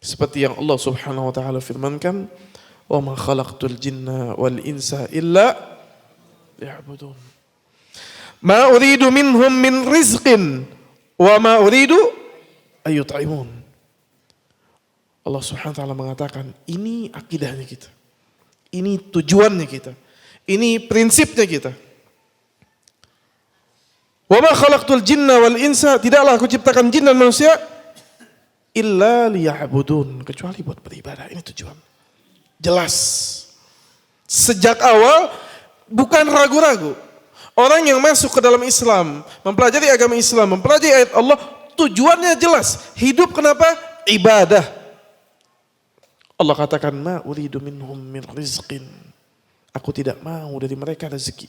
Seperti yang Allah Subhanahu wa taala firmankan, "Wa ma khalaqtul jinna wal insa illa liya'budun." Ma uridu minhum min rizqin wa ma uridu ayyut'imun. Allah Subhanahu wa taala mengatakan, ini akidahnya kita. Ini tujuannya kita. Ini prinsipnya kita. Wa ma khalaqtul jinna wal insa, tidaklah aku ciptakan jin dan manusia illa liya'budun, kecuali buat beribadah. Ini tujuan. Jelas. Sejak awal bukan ragu-ragu. Orang yang masuk ke dalam Islam, mempelajari agama Islam, mempelajari ayat Allah, tujuannya jelas. Hidup kenapa? Ibadah. Allah katakan, ma uridu minhum min rizqin. Aku tidak mau dari mereka rezeki.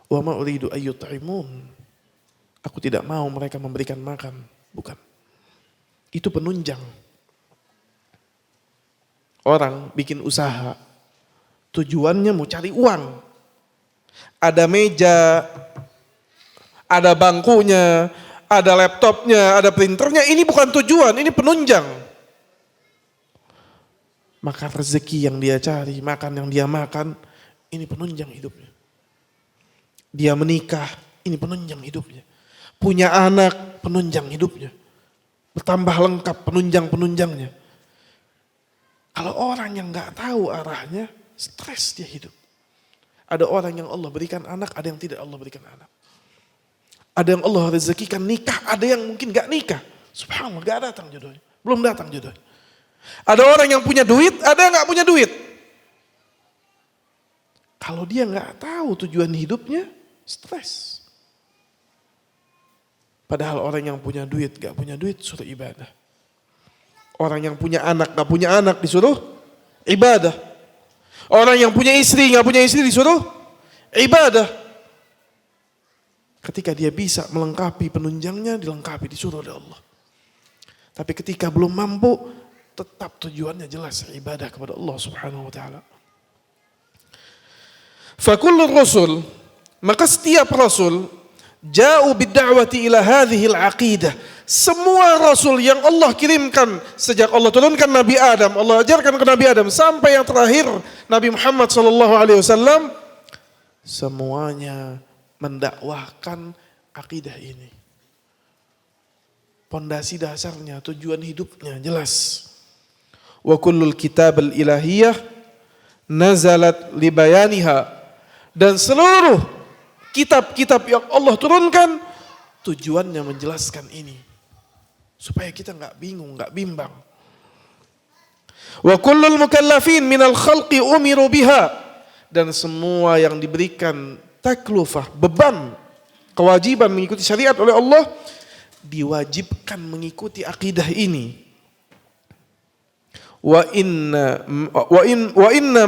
Wa ma uridu ayyut'imun. Aku tidak mau mereka memberikan makan. Bukan. Itu penunjang. Orang bikin usaha. Tujuannya mau cari uang. Ada meja, ada bangkunya, ada laptopnya, ada printernya. Ini bukan tujuan, ini penunjang. Maka rezeki yang dia cari, makan yang dia makan, ini penunjang hidupnya. Dia menikah, ini penunjang hidupnya. Punya anak, penunjang hidupnya. Bertambah lengkap penunjang-penunjangnya. Kalau orang yang gak tahu arahnya, stres dia hidup. Ada orang yang Allah berikan anak, ada yang tidak Allah berikan anak. Ada yang Allah rezekikan nikah, ada yang mungkin gak nikah. Subhanallah, gak datang jodohnya. Belum datang jodohnya. Ada orang yang punya duit, ada yang gak punya duit. Kalau dia gak tahu tujuan hidupnya, stres. Padahal orang yang punya duit, gak punya duit, suruh ibadah. Orang yang punya anak, gak punya anak, disuruh ibadah. Orang yang punya istri, gak punya istri, disuruh ibadah. Ketika dia bisa melengkapi penunjangnya, dilengkapi, disuruh oleh Allah. Tapi ketika belum mampu, tetap tujuannya jelas, ibadah kepada Allah Subhanahu wa taala. Fakullur rasul, maka setiap rasul ja'u bid-da'wati ila hadhil aqidah. Semua rasul yang Allah kirimkan sejak Allah turunkan Nabi Adam, Allah ajarkan ke Nabi Adam sampai yang terakhir Nabi Muhammad sallallahu alaihi wasallam, semuanya mendakwahkan akidah ini. Pondasi dasarnya, tujuan hidupnya jelas. Wa kullul kitab al-ilahiyah nazalat libayaniha. Dan seluruh kitab-kitab yang Allah turunkan tujuannya menjelaskan ini. Supaya kita enggak bingung, enggak bimbang. Wa kullul mukallafin minal khalqi umiru biha. Dan semua yang diberikan taklufah, beban, kewajiban mengikuti syariat oleh Allah, diwajibkan mengikuti akidah ini. Wa inna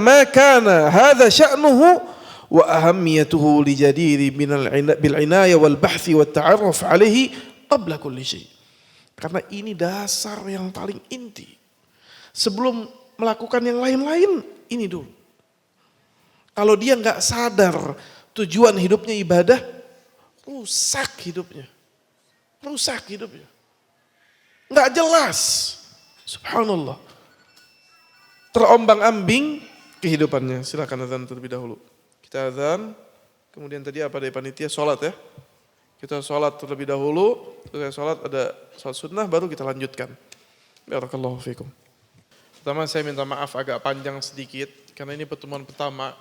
ma kana hadha sya'nuhu wa ahammiyatuhu li jadiri bil inayah wal bahthi wat ta'arruf alaihi qabla kulli syai. Karena ini dasar yang paling inti. Sebelum melakukan yang lain-lain, ini dulu. Kalau dia enggak sadar tujuan hidupnya ibadah, rusak hidupnya. Rusak hidupnya. Enggak jelas. Subhanallah. Terombang-ambing kehidupannya. Silakan azan terlebih dahulu. Kita azan, kemudian tadi apa dari panitia? Sholat ya. Kita sholat terlebih dahulu, setelah sholat ada sholat sunnah, baru kita lanjutkan. Barakallahu fikum. Pertama saya minta maaf agak panjang sedikit, karena ini pertemuan pertama.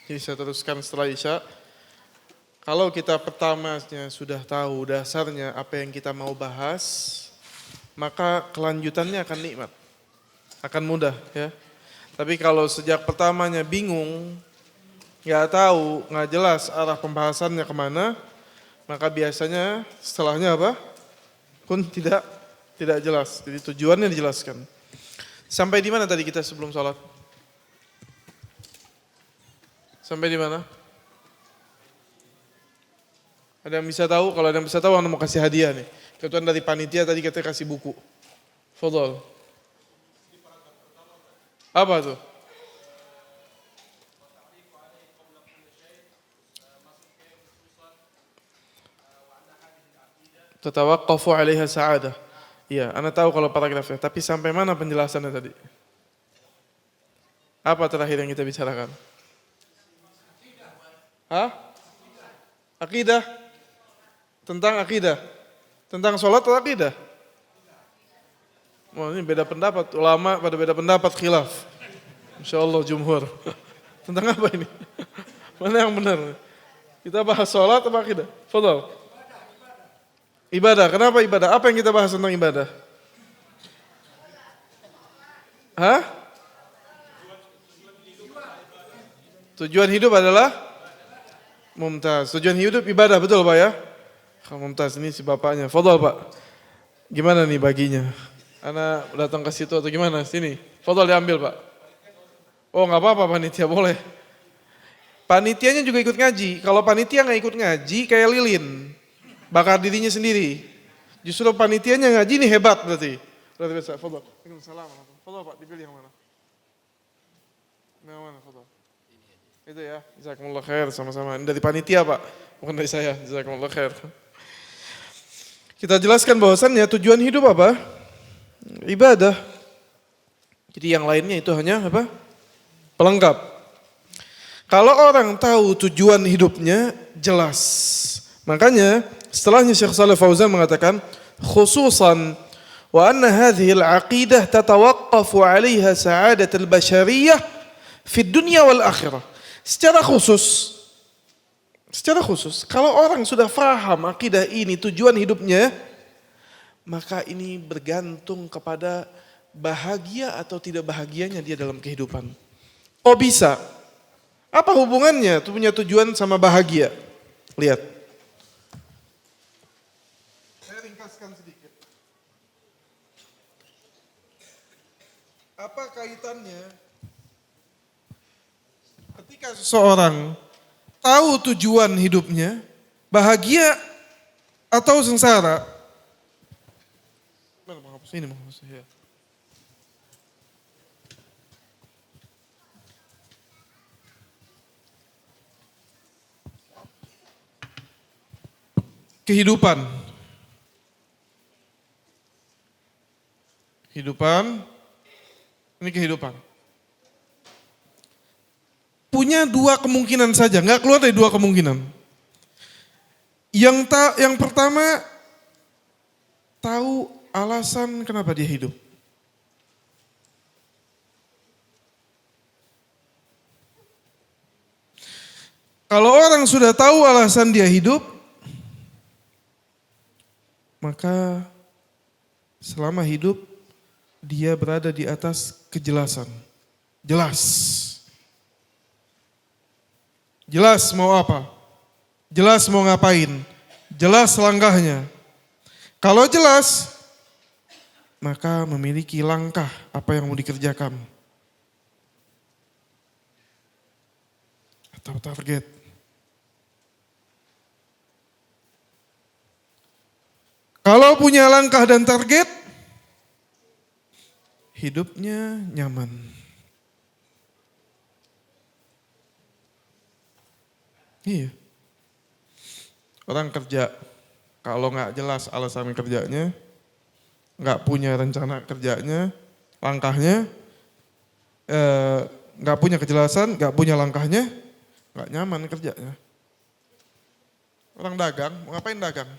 Jadi saya teruskan setelah Isya. Kalau kita pertamanya sudah tahu dasarnya apa yang kita mau bahas, maka kelanjutannya akan nikmat. Akan mudah ya. Tapi kalau sejak pertamanya bingung, nggak tahu, nggak jelas arah pembahasannya kemana, maka biasanya setelahnya apa? Pun tidak jelas. Jadi tujuannya dijelaskan. Sampai di mana tadi kita sebelum sholat? Sampai di mana? Ada yang bisa tahu? Kalau ada yang bisa tahu, anda mau kasih hadiah nih. Kebetulan dari panitia tadi kita kasih buku. Fadhol. Apa tuh? tatawaqqafu 'alaiha sa'adah. Iya, Anda tahu kalau paragrafnya, tapi sampai mana penjelasannya tadi? Apa terakhir yang kita bicarakan? Hah? Akidah? Tentang akidah? Tentang sholat atau akidah? Oh, ini beda pendapat, ulama pada beda pendapat, khilaf. Insya Allah jumhur. Tentang apa ini? Mana yang benar? Kita bahas sholat atau akidah? Fadal. Ibadah, kenapa ibadah? Apa yang kita bahas tentang ibadah? Hah? Tujuan hidup adalah mumtaz. Tujuan hidup ibadah, betul Pak ya? Mumtaz, ini si bapaknya. Fadal Pak. Gimana nih baginya? Anak datang ke situ atau gimana? Sini. Fadal diambil Pak. Oh nggak apa-apa panitia boleh. Panitianya juga ikut ngaji. Kalau panitia nggak ikut ngaji kayak lilin. Bakar dirinya sendiri. Justru panitianya ngaji ini hebat berarti. Berarti bisa. Fadal. Assalamualaikum. Fadal Pak, dipilih yang mana? Yang mana Fadal? Itu ya. Jazakumullah khair sama-sama. Ini dari panitia Pak. Bukan dari saya. Jazakumullah khair. Kita jelaskan bahwasannya tujuan hidup apa? Ibadah. Jadi yang lainnya itu hanya apa? Pelengkap. Kalau orang tahu tujuan hidupnya jelas. Makanya setelahnya Syekh Shalih Fauzan mengatakan khususan wa anna hadhihi al-aqidah tatawaqqafu 'alaiha sa'adat al-bashariyah fi dunya wal akhirah. Secara khusus kalau orang sudah faham akidah ini tujuan hidupnya, maka ini bergantung kepada bahagia atau tidak bahagianya dia dalam kehidupan. Oh bisa. Apa hubungannya punya tujuan sama bahagia? Lihat. Saya ringkaskan sedikit. Apa kaitannya ketika seseorang tahu tujuan hidupnya, bahagia atau sengsara? Mana menghapus ini menghapus ya. Kehidupan. Ini kehidupan. Punya dua kemungkinan saja, nggak keluar dari dua kemungkinan. Yang pertama, tahu alasan kenapa dia hidup. Kalau orang sudah tahu alasan dia hidup, maka selama hidup dia berada di atas kejelasan. Jelas mau apa, jelas mau ngapain, jelas langkahnya. Kalau jelas, maka memiliki langkah apa yang mau dikerjakan. Atau target. Kalau punya langkah dan target, hidupnya nyaman. Iya. Orang kerja, kalau nggak jelas alasan kerjanya, nggak punya rencana kerjanya, langkahnya, nggak punya kejelasan, nggak punya langkahnya, nggak nyaman kerjanya. Orang dagang, mau ngapain dagang?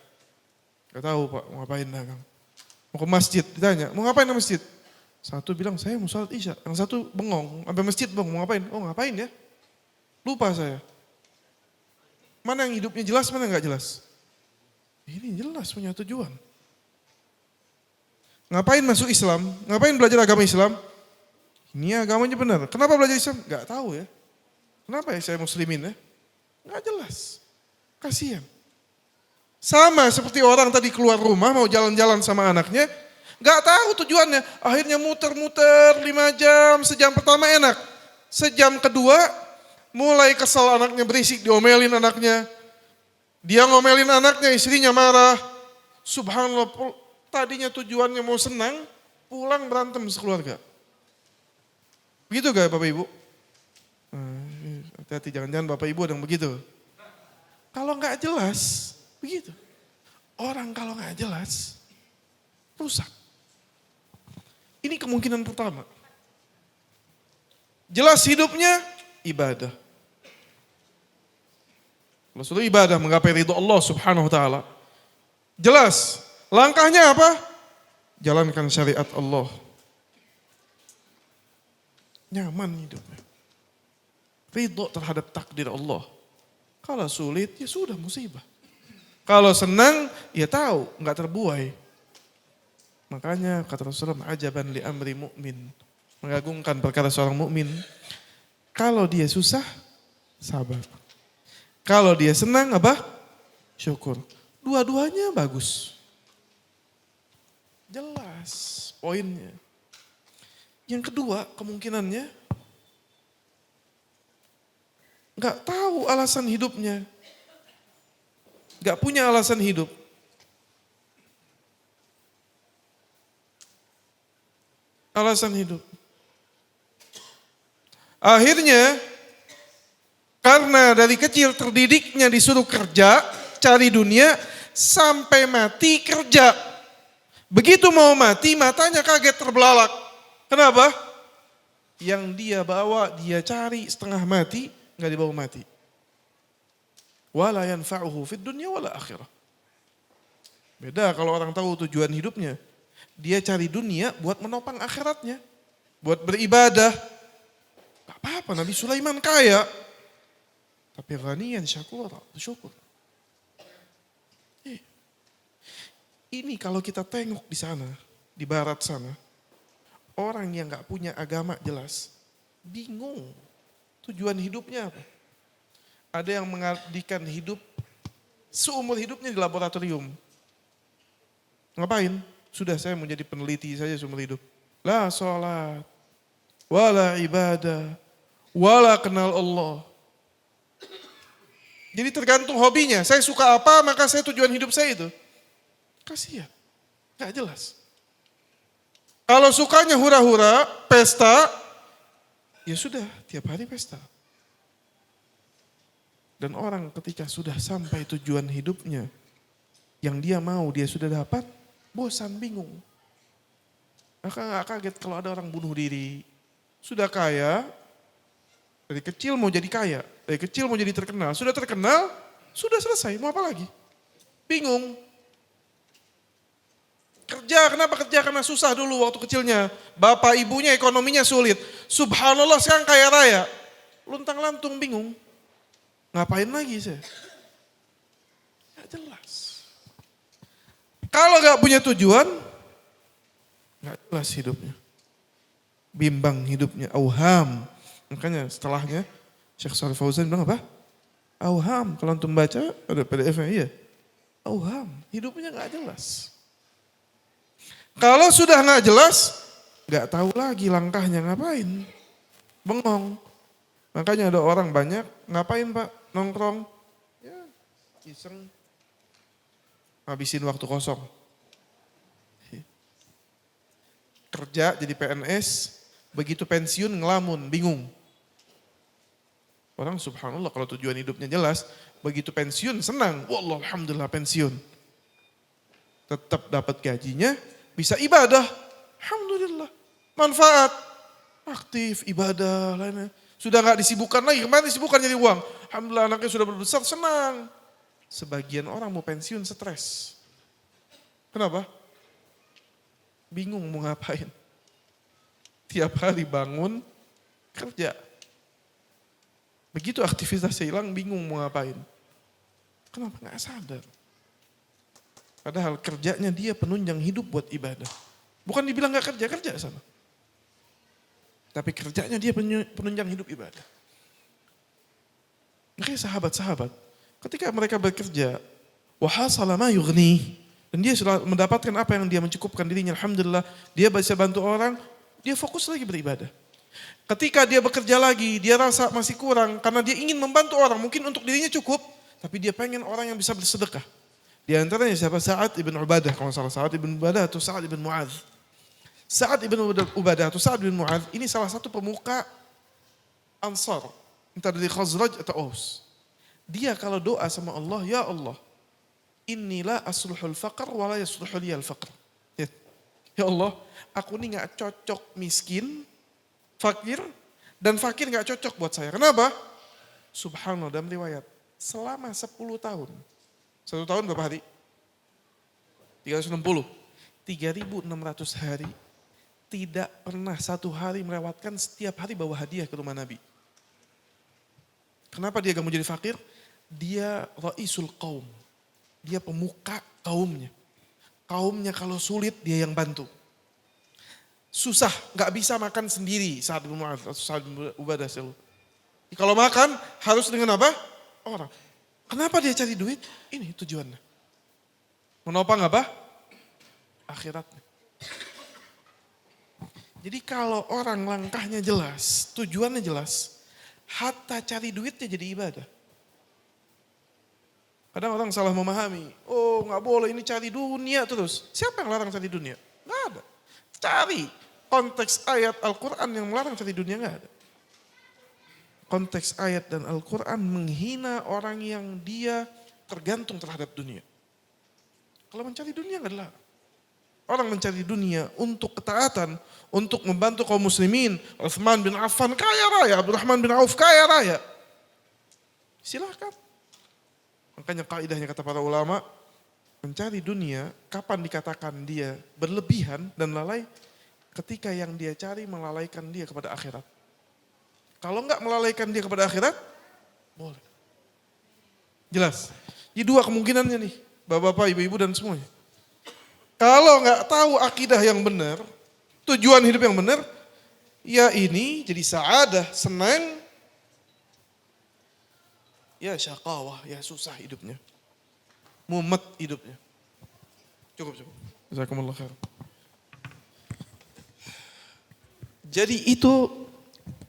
Gak tahu Pak, mau ngapain dagang. Mau ke masjid, ditanya, mau ngapain ke masjid? Satu bilang, saya mau sholat isya. Yang satu bengong, sampai masjid bang, mau ngapain? Oh ngapain ya? Lupa saya. Mana yang hidupnya jelas, mana yang gak jelas? Ini jelas punya tujuan. Ngapain masuk Islam? Ngapain belajar agama Islam? Ini agamanya benar. Kenapa belajar Islam? Gak tahu ya. Kenapa ya saya muslimin ya? Gak jelas. Kasihan. Sama seperti orang tadi keluar rumah mau jalan-jalan sama anaknya, gak tahu tujuannya. Akhirnya muter-muter 5 jam, sejam pertama enak. Sejam kedua mulai kesel anaknya berisik, diomelin anaknya. Dia ngomelin anaknya, istrinya marah. Subhanallah, tadinya tujuannya mau senang, pulang berantem sekeluarga. Begitu gak Bapak Ibu? Hati-hati jangan-jangan Bapak Ibu ada yang begitu. Kalau gak jelas, begitu. Orang kalau nggak jelas, rusak. Ini kemungkinan pertama. Jelas hidupnya, ibadah. Kalau sudah ibadah menggapai ridho Allah subhanahu wa ta'ala. Jelas, langkahnya apa? Jalankan syariat Allah. Nyaman hidupnya. Ridho terhadap takdir Allah. Kalau sulit, ya sudah musibah. Kalau senang, ya tahu, nggak terbuai. Makanya kata Rasulullah, ajaban li amri mu'min. Mengagungkan perkara seorang mukmin. Kalau dia susah, sabar. Kalau dia senang, apa? Syukur. Dua-duanya bagus. Jelas poinnya. Yang kedua, kemungkinannya nggak tahu alasan hidupnya. Nggak punya alasan hidup. Alasan hidup. Akhirnya, karena dari kecil terdidiknya disuruh kerja, cari dunia, sampai mati kerja. Begitu mau mati, matanya kaget terbelalak. Kenapa? Yang dia bawa, dia cari setengah mati, nggak dibawa mati. Wala yanfa'uhu fid dunya wala akhirah. Beda kalau orang tahu tujuan hidupnya. Dia cari dunia buat menopang akhiratnya. Buat beribadah. Gak apa-apa, Nabi Sulaiman kaya. Tapi ghaniyan syakura, bersyukur. Ini kalau kita tengok di sana, di barat sana. Orang yang gak punya agama jelas. Bingung. Tujuan hidupnya apa? Ada yang mengabdikan hidup seumur hidupnya di laboratorium. Ngapain? Sudah saya mau jadi peneliti saja seumur hidup. La sholat, wala ibadah, wala kenal Allah. Jadi tergantung hobinya. Saya suka apa, maka saya tujuan hidup saya itu. Kasihan, gak jelas. Kalau sukanya hura-hura, pesta, ya sudah tiap hari pesta. Dan orang ketika sudah sampai tujuan hidupnya, yang dia mau dia sudah dapat, bosan, bingung. Maka gak kaget kalau ada orang bunuh diri. Sudah kaya, dari kecil mau jadi kaya, dari kecil mau jadi terkenal. Sudah terkenal, sudah selesai, mau apa lagi? Bingung. Kerja, kenapa kerja? Karena susah dulu waktu kecilnya. Bapak ibunya ekonominya sulit. Subhanallah sekarang kaya raya. Luntang-lantung bingung. Ngapain lagi saya? Gak jelas. Kalau gak punya tujuan, gak jelas hidupnya. Bimbang hidupnya, auham. Makanya setelahnya Syekh Shalih Fauzan bilang apa? Auham, kalau antum baca ada PDF-nya, iya. Auham, hidupnya gak jelas. Kalau sudah gak jelas, gak tahu lagi langkahnya ngapain. Bengong. Makanya ada orang banyak, ngapain Pak? Nongkrong. Ya, iseng. Habisin waktu kosong. Kerja jadi PNS, begitu pensiun ngelamun, bingung. Orang subhanallah kalau tujuan hidupnya jelas, begitu pensiun senang. Wallah alhamdulillah pensiun. Tetap dapat gajinya, bisa ibadah. Alhamdulillah. Manfaat. Aktif, ibadah, lainnya. Sudah gak disibukkan lagi, kemarin disibukkan jadi uang. Alhamdulillah anaknya sudah berbesar, senang. Sebagian orang mau pensiun stres. Kenapa? Bingung mau ngapain. Tiap hari bangun, kerja. Begitu aktivitasnya hilang, bingung mau ngapain. Kenapa? Gak sadar. Padahal kerjanya dia penunjang hidup buat ibadah. Bukan dibilang gak kerja, kerja sana. Tapi kerjanya dia penunjang hidup ibadah. Makanya sahabat-sahabat, ketika mereka bekerja, wahasala ma yughni, dan dia sudah mendapatkan apa yang dia mencukupkan dirinya, alhamdulillah, dia bisa bantu orang, dia fokus lagi beribadah. Ketika dia bekerja lagi, dia rasa masih kurang karena dia ingin membantu orang, mungkin untuk dirinya cukup, tapi dia pengen orang yang bisa bersedekah. Di antaranya siapa? Sa'ad ibn Ubadah, kalau salah Sa'ad ibn Ubadah atau Sa'ad ibn Mu'adz. Sa'ad ibn Ubadah atau Sa'ad ibn Mu'adz ini salah satu pemuka Ansar, entah dari Khazraj atau Aus. Dia kalau doa sama Allah, ya Allah, Inilah asluhul faqr wala yasluhu liyal faqr. Ya Allah, aku ini gak cocok miskin, fakir, dan fakir gak cocok buat saya. Kenapa? Subhanallah, dalam riwayat, selama 10 tahun. 1 tahun berapa hari? 360. 3.600 hari. Tidak pernah 1 hari melewatkan setiap hari bawa hadiah ke rumah Nabi. Kenapa dia gak mau jadi fakir? Dia ra'isul qaum. Dia pemuka kaumnya. Kaumnya kalau sulit dia yang bantu. Susah, gak bisa makan sendiri Sa'ad bin Mu'adz atau Sa'ad bin Ubadah. Kalau makan harus dengan apa? Orang. Kenapa dia cari duit? Ini tujuannya. Menopang apa? Akhiratnya. Jadi kalau orang langkahnya jelas, tujuannya jelas, hatta cari duitnya jadi ibadah. Kadang orang salah memahami, oh gak boleh ini cari dunia terus. Siapa yang larang cari dunia? Gak ada. Cari konteks ayat Al-Quran yang melarang cari dunia gak ada. Konteks ayat dan Al-Quran menghina orang yang dia tergantung terhadap dunia. Kalau mencari dunia gak ada. Orang mencari dunia untuk ketaatan, untuk membantu kaum muslimin. Utsman bin Affan kaya raya, Abdurrahman bin Auf kaya raya. Silakan. Makanya kaidahnya kata para ulama, mencari dunia kapan dikatakan dia berlebihan dan lalai? Ketika yang dia cari melalaikan dia kepada akhirat. Kalau enggak melalaikan dia kepada akhirat, boleh. Jelas. Jadi 2 kemungkinannya nih, bapak-bapak, ibu-ibu dan semuanya. Kalau enggak tahu akidah yang benar, tujuan hidup yang benar, ya ini jadi sa'adah, senang, ya syaqawah, ya susah hidupnya. Mumet hidupnya. Cukup. Jazakumullah khair. Jadi itu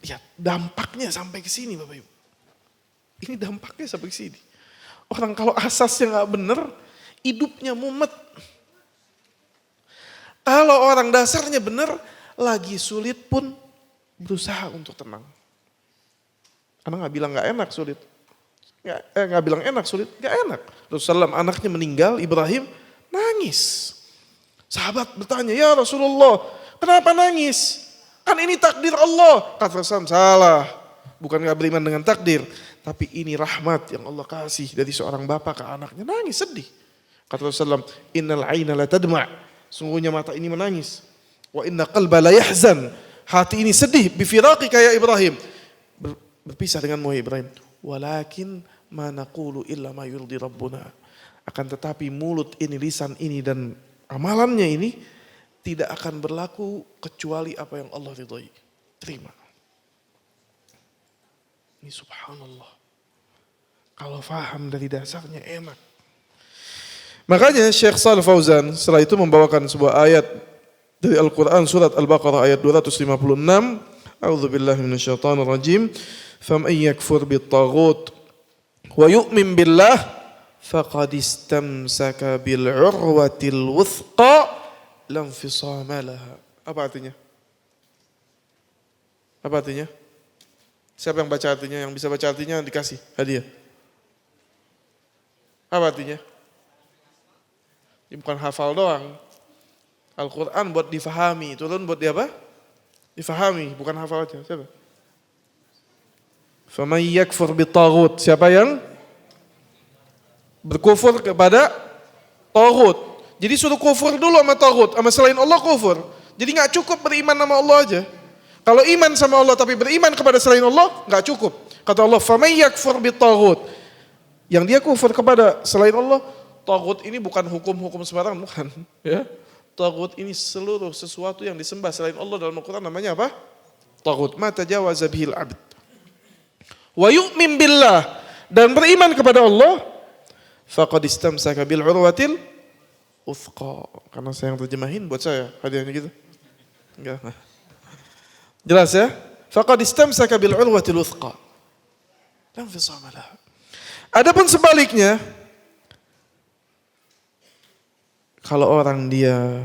ya dampaknya sampai ke sini Bapak Ibu. Ini dampaknya sampai ke sini. Orang kalau asasnya nggak benar, hidupnya mumet. Kalau orang dasarnya benar, lagi sulit pun berusaha untuk tenang. Karena nggak bilang nggak enak sulit. Nggak bilang enak sulit, nggak enak. Rasulullah anaknya meninggal, Ibrahim nangis. Sahabat bertanya, ya Rasulullah, kenapa nangis? Kan ini takdir Allah. Kata Rasulullah, salah. Bukan gak beriman dengan takdir. Tapi ini rahmat yang Allah kasih dari seorang bapak ke anaknya. Nangis, sedih. Kata Rasulullah, innal aina la tadma'. Sungguhnya mata ini menangis. Wa inna qalba la yahzan. Hati ini sedih. Bifiraqi kaya Ibrahim. Berpisah denganmu Ibrahim. Walakin ma naqulu illa ma yurdi Rabbuna. Akan tetapi mulut ini, lisan ini dan amalannya ini tidak akan berlaku kecuali apa yang Allah ridhai. Terima. Ini subhanallah. Kalau faham dari dasarnya enak. Makanya Syekh Shalih Fauzan setelah itu membawakan sebuah ayat dari Al-Quran surat Al-Baqarah ayat 256. A'udzubillahi minasyaitonir rajim. Faman yakfur bit-taghut wa yu'min billah faqad istamsaka bil 'urwatil wuthqa lam fisama laha. Apa artinya? Apa artinya? Siapa yang baca artinya? Yang bisa baca artinya dikasih hadiah. Apa artinya? Ini bukan hafal doang. Al-Quran buat difahami. Turun buat dia apa? Difahami, bukan hafal aja. Siapa? Faman yakfur bit-taghut. Siapa yang berkufur kepada taghut? Jadi suruh kufur dulu sama taghut, sama selain Allah kufur. Jadi gak cukup beriman sama Allah aja. Kalau iman sama Allah tapi beriman kepada selain Allah, gak cukup. Kata Allah, faman yakfur bit-taghut. Yang dia kufur kepada selain Allah, taghut ini bukan hukum-hukum sembarangan, bukan. Ya. Taghut ini seluruh sesuatu yang disembah selain Allah dalam Al-Quran namanya apa? Taghut. Ma tajawaza bihil abd. Wa yu'min billah. Dan beriman kepada Allah, faqad istamsaka bil 'urwatil uthqa. Karena saya yang terjemahin buat saya hadiahnya gitu. Enggak. Jelas ya? Faqad istamsaka bil 'urwatil uthqa. Lam fisama laha. Adapun sebaliknya, kalau orang dia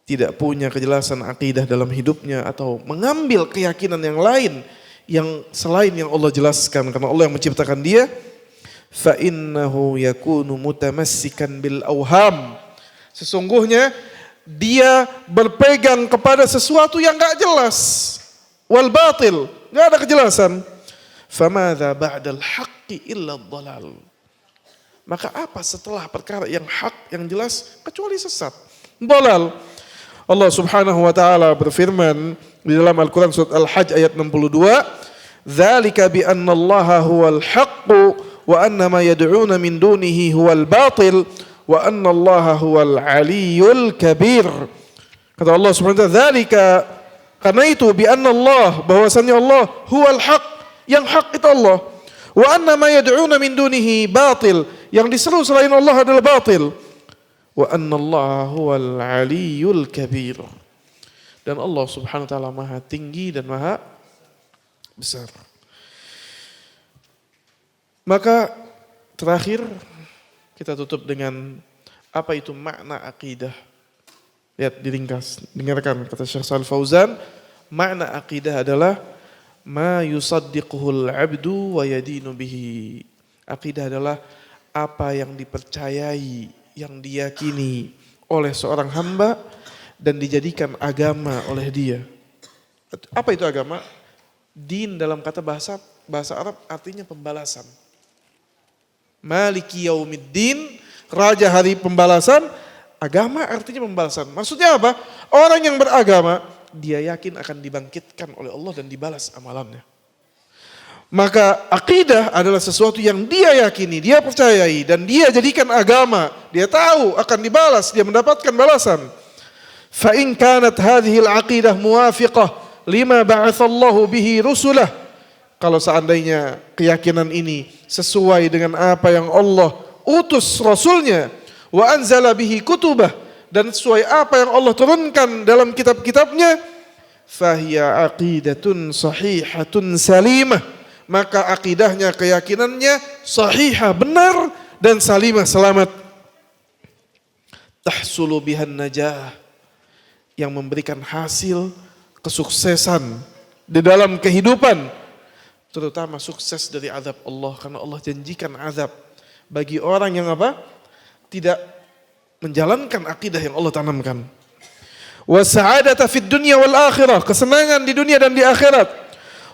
tidak punya kejelasan akidah dalam hidupnya atau mengambil keyakinan yang lain yang selain yang Allah jelaskan karena Allah yang menciptakan dia, fa innahu yakunu mutamassikan bil awham. Sesungguhnya dia berpegang kepada sesuatu yang enggak jelas. Wal batil, enggak ada kejelasan. Famadza ba'dal haqqi illa dhalal. Maka apa setelah perkara yang hak, yang jelas, kecuali sesat. Dhalal. Allah Subhanahu wa taala berfirman di dalam Al-Qur'an surat Al-Hajj ayat 62, "Dzalika bi anna Allaha huwal haqq wa anna ma yad'una min dunihi huwal batil wa anna Allaha huwal aliyyul kabir." Kata Allah Subhanahu wa taala, "Dzalika," karena itu, bi anna Allah, bahwasanya Allah huwal haqq, yang hak itu Allah. Wa anna ma yad'una min dunihi batil, yang diseru selain Allah adalah batil. Wa anna Allah huwal aliyyul kabir. Dan Allah Subhanahu wa taala Maha tinggi dan Maha besar. Maka terakhir kita tutup dengan apa itu makna akidah. Lihat diringkas, dengarkan kata Syekh Shalih Fauzan, makna akidah adalah ma yusaddiquhul abdu wa yadinu bihi. Akidah adalah apa yang dipercayai, yang diyakini oleh seorang hamba dan dijadikan agama oleh dia. Apa itu agama? Din dalam kata bahasa Arab artinya pembalasan. Maliki yaumiddin, raja hari pembalasan. Agama artinya pembalasan. Maksudnya apa? Orang yang beragama, dia yakin akan dibangkitkan oleh Allah dan dibalas amalannya. Maka akidah adalah sesuatu yang dia yakini, dia percayai dan dia jadikan agama. Dia tahu akan dibalas, dia mendapatkan balasan. Fa in kanat hadhihi al-aqidah muwafiqah lima ba'atsallahu bihi rusulah. Kalau seandainya keyakinan ini sesuai dengan apa yang Allah utus rasulnya, wa anzala bihi kutubah, dan sesuai apa yang Allah turunkan dalam kitab-kitabnya, fahiya aqidatun sahihatun salimah. Maka akidahnya, keyakinannya sahihah, benar, dan salimah, selamat. Tahsulu bihan najah, yang memberikan hasil kesuksesan di dalam kehidupan, terutama sukses dari azab Allah, karena Allah janjikan azab bagi orang yang apa? Tidak menjalankan akidah yang Allah tanamkan. Wa sa'adata fid dunya wal akhirah, kesenangan di dunia dan di akhirat.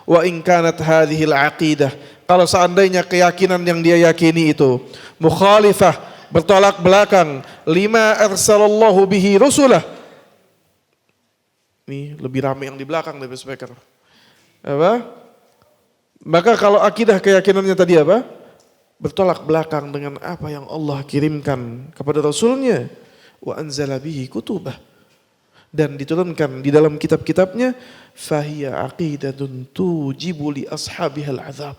Wa in kanat hadhil aqidah, kalau seandainya keyakinan yang dia yakini itu mukhalifah, bertolak belakang, lima arsalallahu bihi rusulah. Ini lebih ramai yang di belakang dari speaker. Apa? Maka kalau akidah keyakinannya tadi apa? Bertolak belakang dengan apa yang Allah kirimkan kepada Rasulnya. Wa anzala bihi kutubah, dan diturunkan di dalam kitab-kitabnya, fahiya aqidatun tujibu li ashabihal azab.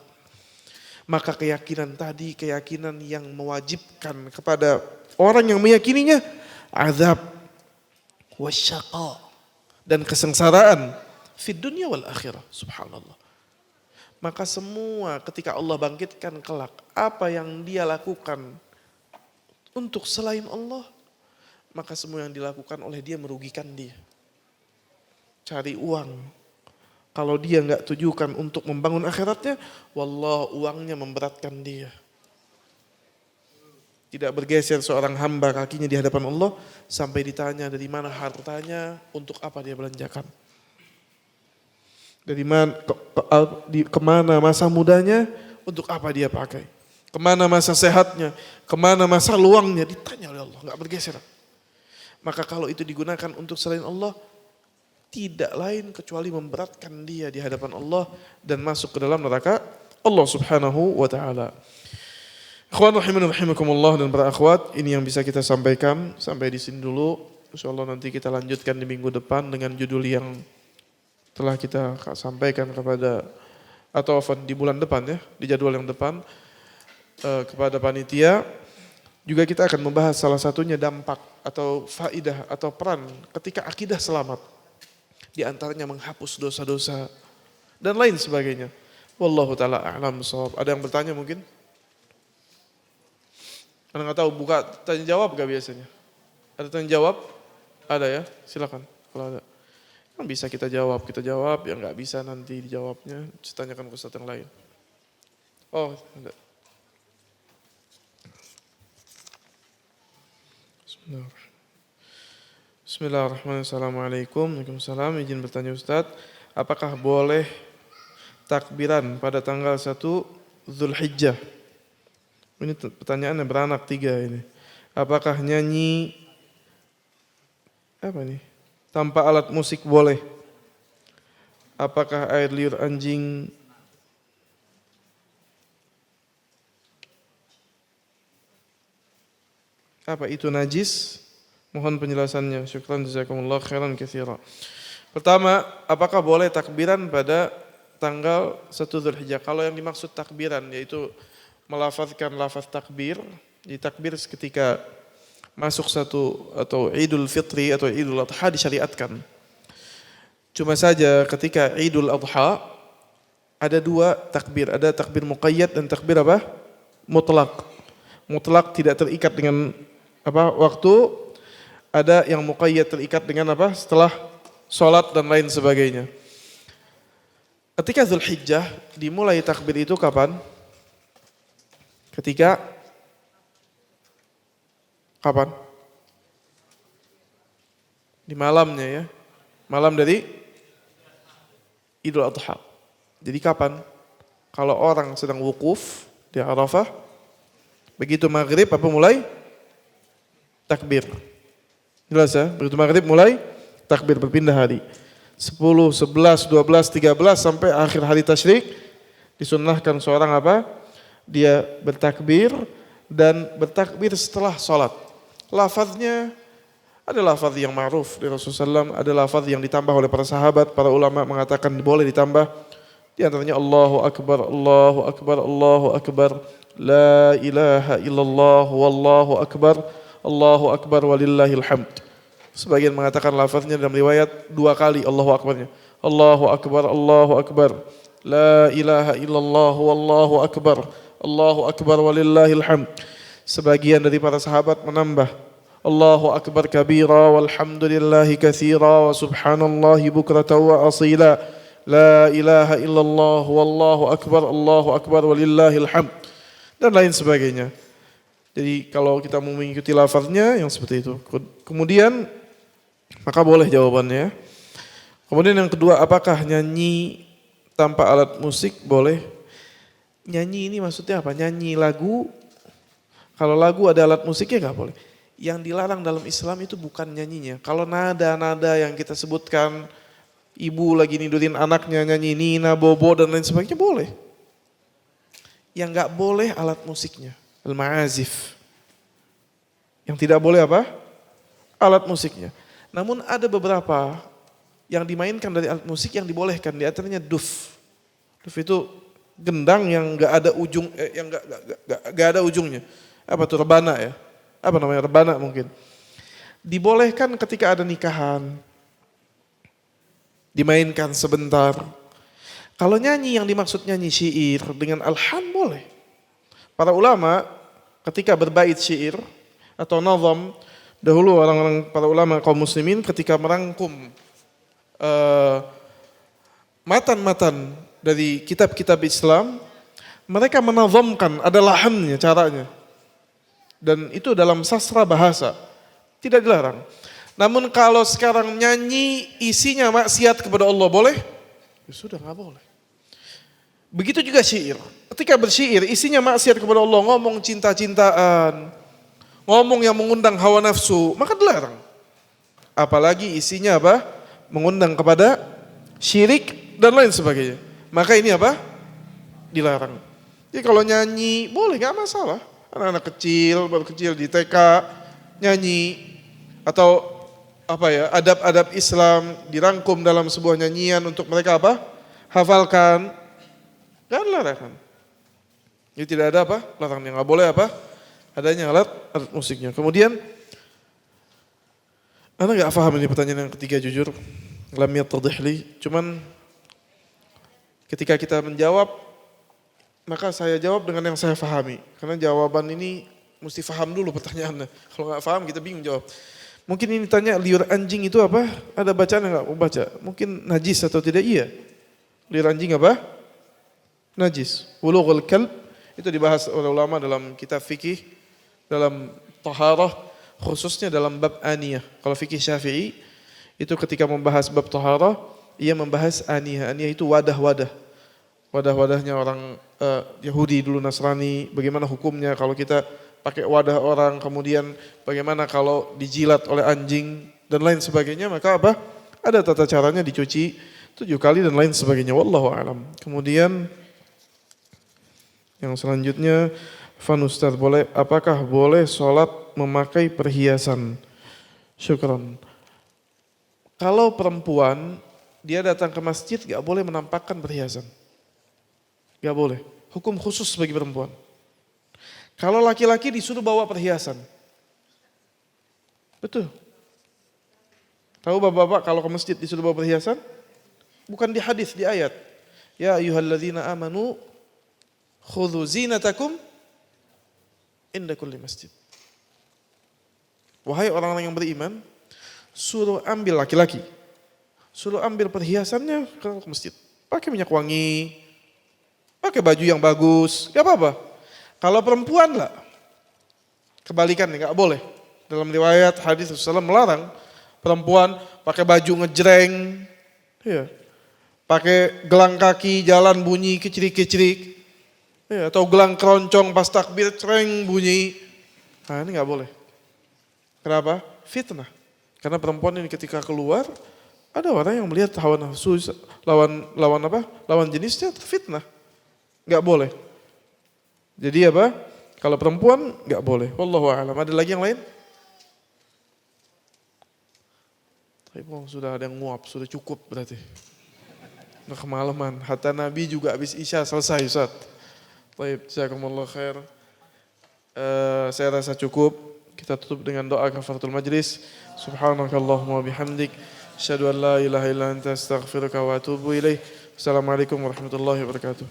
Maka keyakinan tadi, keyakinan yang mewajibkan kepada orang yang meyakininya azab, wasyaqa, dan kesengsaraan fid dunya wal akhirah. Subhanallah. Maka semua ketika Allah bangkitkan kelak, apa yang dia lakukan untuk selain Allah, maka semua yang dilakukan oleh dia merugikan dia. Cari uang, kalau dia enggak tujukan untuk membangun akhiratnya, wallah uangnya memberatkan dia. Tidak bergeser seorang hamba kakinya di hadapan Allah sampai ditanya dari mana hartanya, untuk apa dia belanjakan. Dari mana kemana masa mudanya, untuk apa dia pakai. Kemana masa sehatnya, kemana masa luangnya, ditanya oleh Allah, enggak bergeser. Maka kalau itu digunakan untuk selain Allah, tidak lain kecuali memberatkan dia di hadapan Allah dan masuk ke dalam neraka Allah Subhanahu wa taala. Ikhwan rahimani rahimakumullah dan para akhwat, ini yang bisa kita sampaikan sampai di sini dulu. Insyaallah nanti kita lanjutkan di minggu depan dengan judul yang telah kita sampaikan kepada, atau di bulan depan ya, di jadwal yang depan kepada panitia. Juga kita akan membahas salah satunya dampak atau faidah atau peran ketika akidah selamat. Di antaranya menghapus dosa-dosa dan lain sebagainya. Wallahu ta'ala a'lam bishawab. Ada yang bertanya mungkin? Anda nggak tahu, buka tanya jawab gak biasanya? Ada tanya jawab? Ada ya? Silakan kalau ada. Yang bisa kita jawab, yang nggak bisa nanti dijawabnya, tanyakan ke ustaz yang lain. Oh, ada. Bismillahirrahmanirrahim. Assalamualaikum. Waalaikumsalam. Izin bertanya Ustadz, apakah boleh takbiran pada tanggal 1 Zulhijjah? Ini pertanyaannya beranak 3 ini. Apakah nyanyi tanpa alat musik boleh? Apakah air liur anjing itu najis? Mohon penjelasannya. Syukran jazakumullah khairan katsira. Pertama, apakah boleh takbiran pada tanggal 1 Zulhijjah? Kalau yang dimaksud takbiran yaitu melafazkan lafaz takbir, di takbir ketika masuk satu atau Idul Fitri atau Idul Adha disyariatkan. Cuma saja ketika Idul Adha ada 2 takbir, ada takbir muqayyad dan takbir mutlak. Mutlak tidak terikat dengan waktu, ada yang muqayyad terikat dengan setelah sholat dan lain sebagainya. Ketika Zulhijjah dimulai takbir itu kapan? Kapan? Di malamnya ya. Malam dari Idul Adha. Jadi kapan? Kalau orang sedang wukuf di Arafah, begitu maghrib mulai? Takbir. Jelas ya? Begitu maghrib mulai takbir, berpindah hari. 10, 11, 12, 13 sampai akhir hari tasyrik disunnahkan seorang dia bertakbir dan bertakbir setelah sholat. Lafaznya ada lafaz yang ma'ruf dari Rasulullah SAW, ada lafaz yang ditambah oleh para sahabat, para ulama mengatakan boleh ditambah. Di antaranya Allahu Akbar, Allahu Akbar, Allahu Akbar, La ilaha illallah, Wallahu Akbar, Allahu Akbar walillahil hamd. Sebagian mengatakan lafaznya dalam riwayat 2 kali Allahu Akbarnya. Allahu Akbar, Allahu Akbar, La ilaha illallah, Wallahu Akbar, Allahu Akbar walillahil hamd. Sebagian dari para sahabat menambah Allahu Akbar kabira walhamdulillahi katsira wa subhanallahi bukratan wa asila. La ilaha illallah wallahu akbar walillahil hamd. Dan lain sebagainya. Jadi kalau kita mau mengikuti lafaznya yang seperti itu. Kemudian maka boleh jawabannya. Kemudian yang kedua, apakah nyanyi tanpa alat musik boleh? Nyanyi ini maksudnya apa? Nyanyi lagu. Kalau lagu ada alat musiknya nggak boleh. Yang dilarang dalam Islam itu bukan nyanyinya. Kalau nada-nada yang kita sebutkan, ibu lagi nidurin anaknya nyanyi Nina, Bobo dan lain sebagainya boleh. Yang nggak boleh alat musiknya, al-ma'azif. Yang tidak boleh alat musiknya. Namun ada beberapa yang dimainkan dari alat musik yang dibolehkan, di antaranya duf. Duf itu gendang yang nggak ada ujung, yang nggak ada ujungnya. Apa tuh, rebana ya? Apa namanya, rebana mungkin. Dibolehkan ketika ada nikahan, dimainkan sebentar. Kalau nyanyi yang dimaksud nyanyi syair dengan alhan boleh. Para ulama ketika berbait syair atau nazam, dahulu orang-orang para ulama kaum muslimin ketika merangkum matan-matan dari kitab-kitab Islam, mereka menazamkan, ada lahannya caranya. Dan itu dalam sastra bahasa, tidak dilarang. Namun kalau sekarang nyanyi isinya maksiat kepada Allah boleh? Ya sudah, nggak boleh. Begitu juga syair. Ketika bersyair isinya maksiat kepada Allah, ngomong cinta-cintaan, ngomong yang mengundang hawa nafsu, maka dilarang. Apalagi isinya mengundang kepada syirik dan lain sebagainya. Maka ini dilarang. Jadi kalau nyanyi boleh, nggak masalah. Anak-anak kecil, baru kecil di TK nyanyi, atau adab-adab Islam dirangkum dalam sebuah nyanyian untuk mereka hafalkan. Kan larangan. Jadi tidak ada larangan, yang nggak boleh adanya alat musiknya. Kemudian ana nggak paham ini pertanyaan yang ketiga, jujur lam yattadih li. Cuman ketika kita menjawab, maka saya jawab dengan yang saya pahami. Karena jawaban ini mesti paham dulu pertanyaannya. Kalau nggak paham kita bingung jawab. Mungkin ini tanya liur anjing itu apa? Ada bacaan nggak? Mau baca? Mungkin najis atau tidak? Iya. Liur anjing najis. Wulughul kalb itu dibahas oleh ulama dalam kitab fikih, dalam taharah. khususnya dalam bab aniyah. Kalau fikih Syafi'i itu ketika membahas bab taharah, ia membahas aniyah. Aniyah itu wadah-wadah. Wadah-wadahnya orang Yahudi dulu, Nasrani, bagaimana hukumnya kalau kita pakai wadah orang, kemudian bagaimana kalau dijilat oleh anjing dan lain sebagainya, maka apa? Ada tata caranya, dicuci 7 kali dan lain sebagainya. Wallahu a'lam. Kemudian yang selanjutnya, Fan Ustaz, apakah boleh sholat memakai perhiasan? Syukran. Kalau perempuan dia datang ke masjid gak boleh menampakkan perhiasan. Gak boleh. Hukum khusus bagi perempuan. Kalau laki-laki disuruh bawa perhiasan. Betul. Tahu bapak-bapak kalau ke masjid disuruh bawa perhiasan? Bukan di hadis, di ayat. Ya ayyuhalladzina amanu khudhu zinatakum inda kulli masjid. Wahai orang-orang yang beriman, suruh ambil laki-laki. Suruh ambil perhiasannya ke masjid. Pakai minyak wangi, pakai baju yang bagus, gak apa-apa. Kalau perempuan lah, kebalikannya gak boleh. Dalam riwayat hadis Rasulullah melarang perempuan pakai baju ngejreng, ya, pakai gelang kaki jalan bunyi kecrik-kecrik, ya, atau gelang keroncong pas takbir cereng bunyi. Nah ini gak boleh. Kenapa? Fitnah. Karena perempuan ini ketika keluar, ada orang yang melihat hawa nafsu lawan jenisnya, fitnah. Gak boleh. Jadi apa? Kalau perempuan gak boleh. Wallahu a'lam. Ada lagi yang lain? Sudah ada yang nguap, sudah cukup berarti. Udah kemalaman. Hatta Nabi juga habis Isya selesai, Ustaz. Baik, jazakumullah khair. Saya rasa cukup. Kita tutup dengan doa kafaratul majlis. Subhanakallahumma bihamdik. Asyhadu an la ilaha illa anta astaghfiruka wa atubu ilaih. Assalamualaikum warahmatullahi wabarakatuh.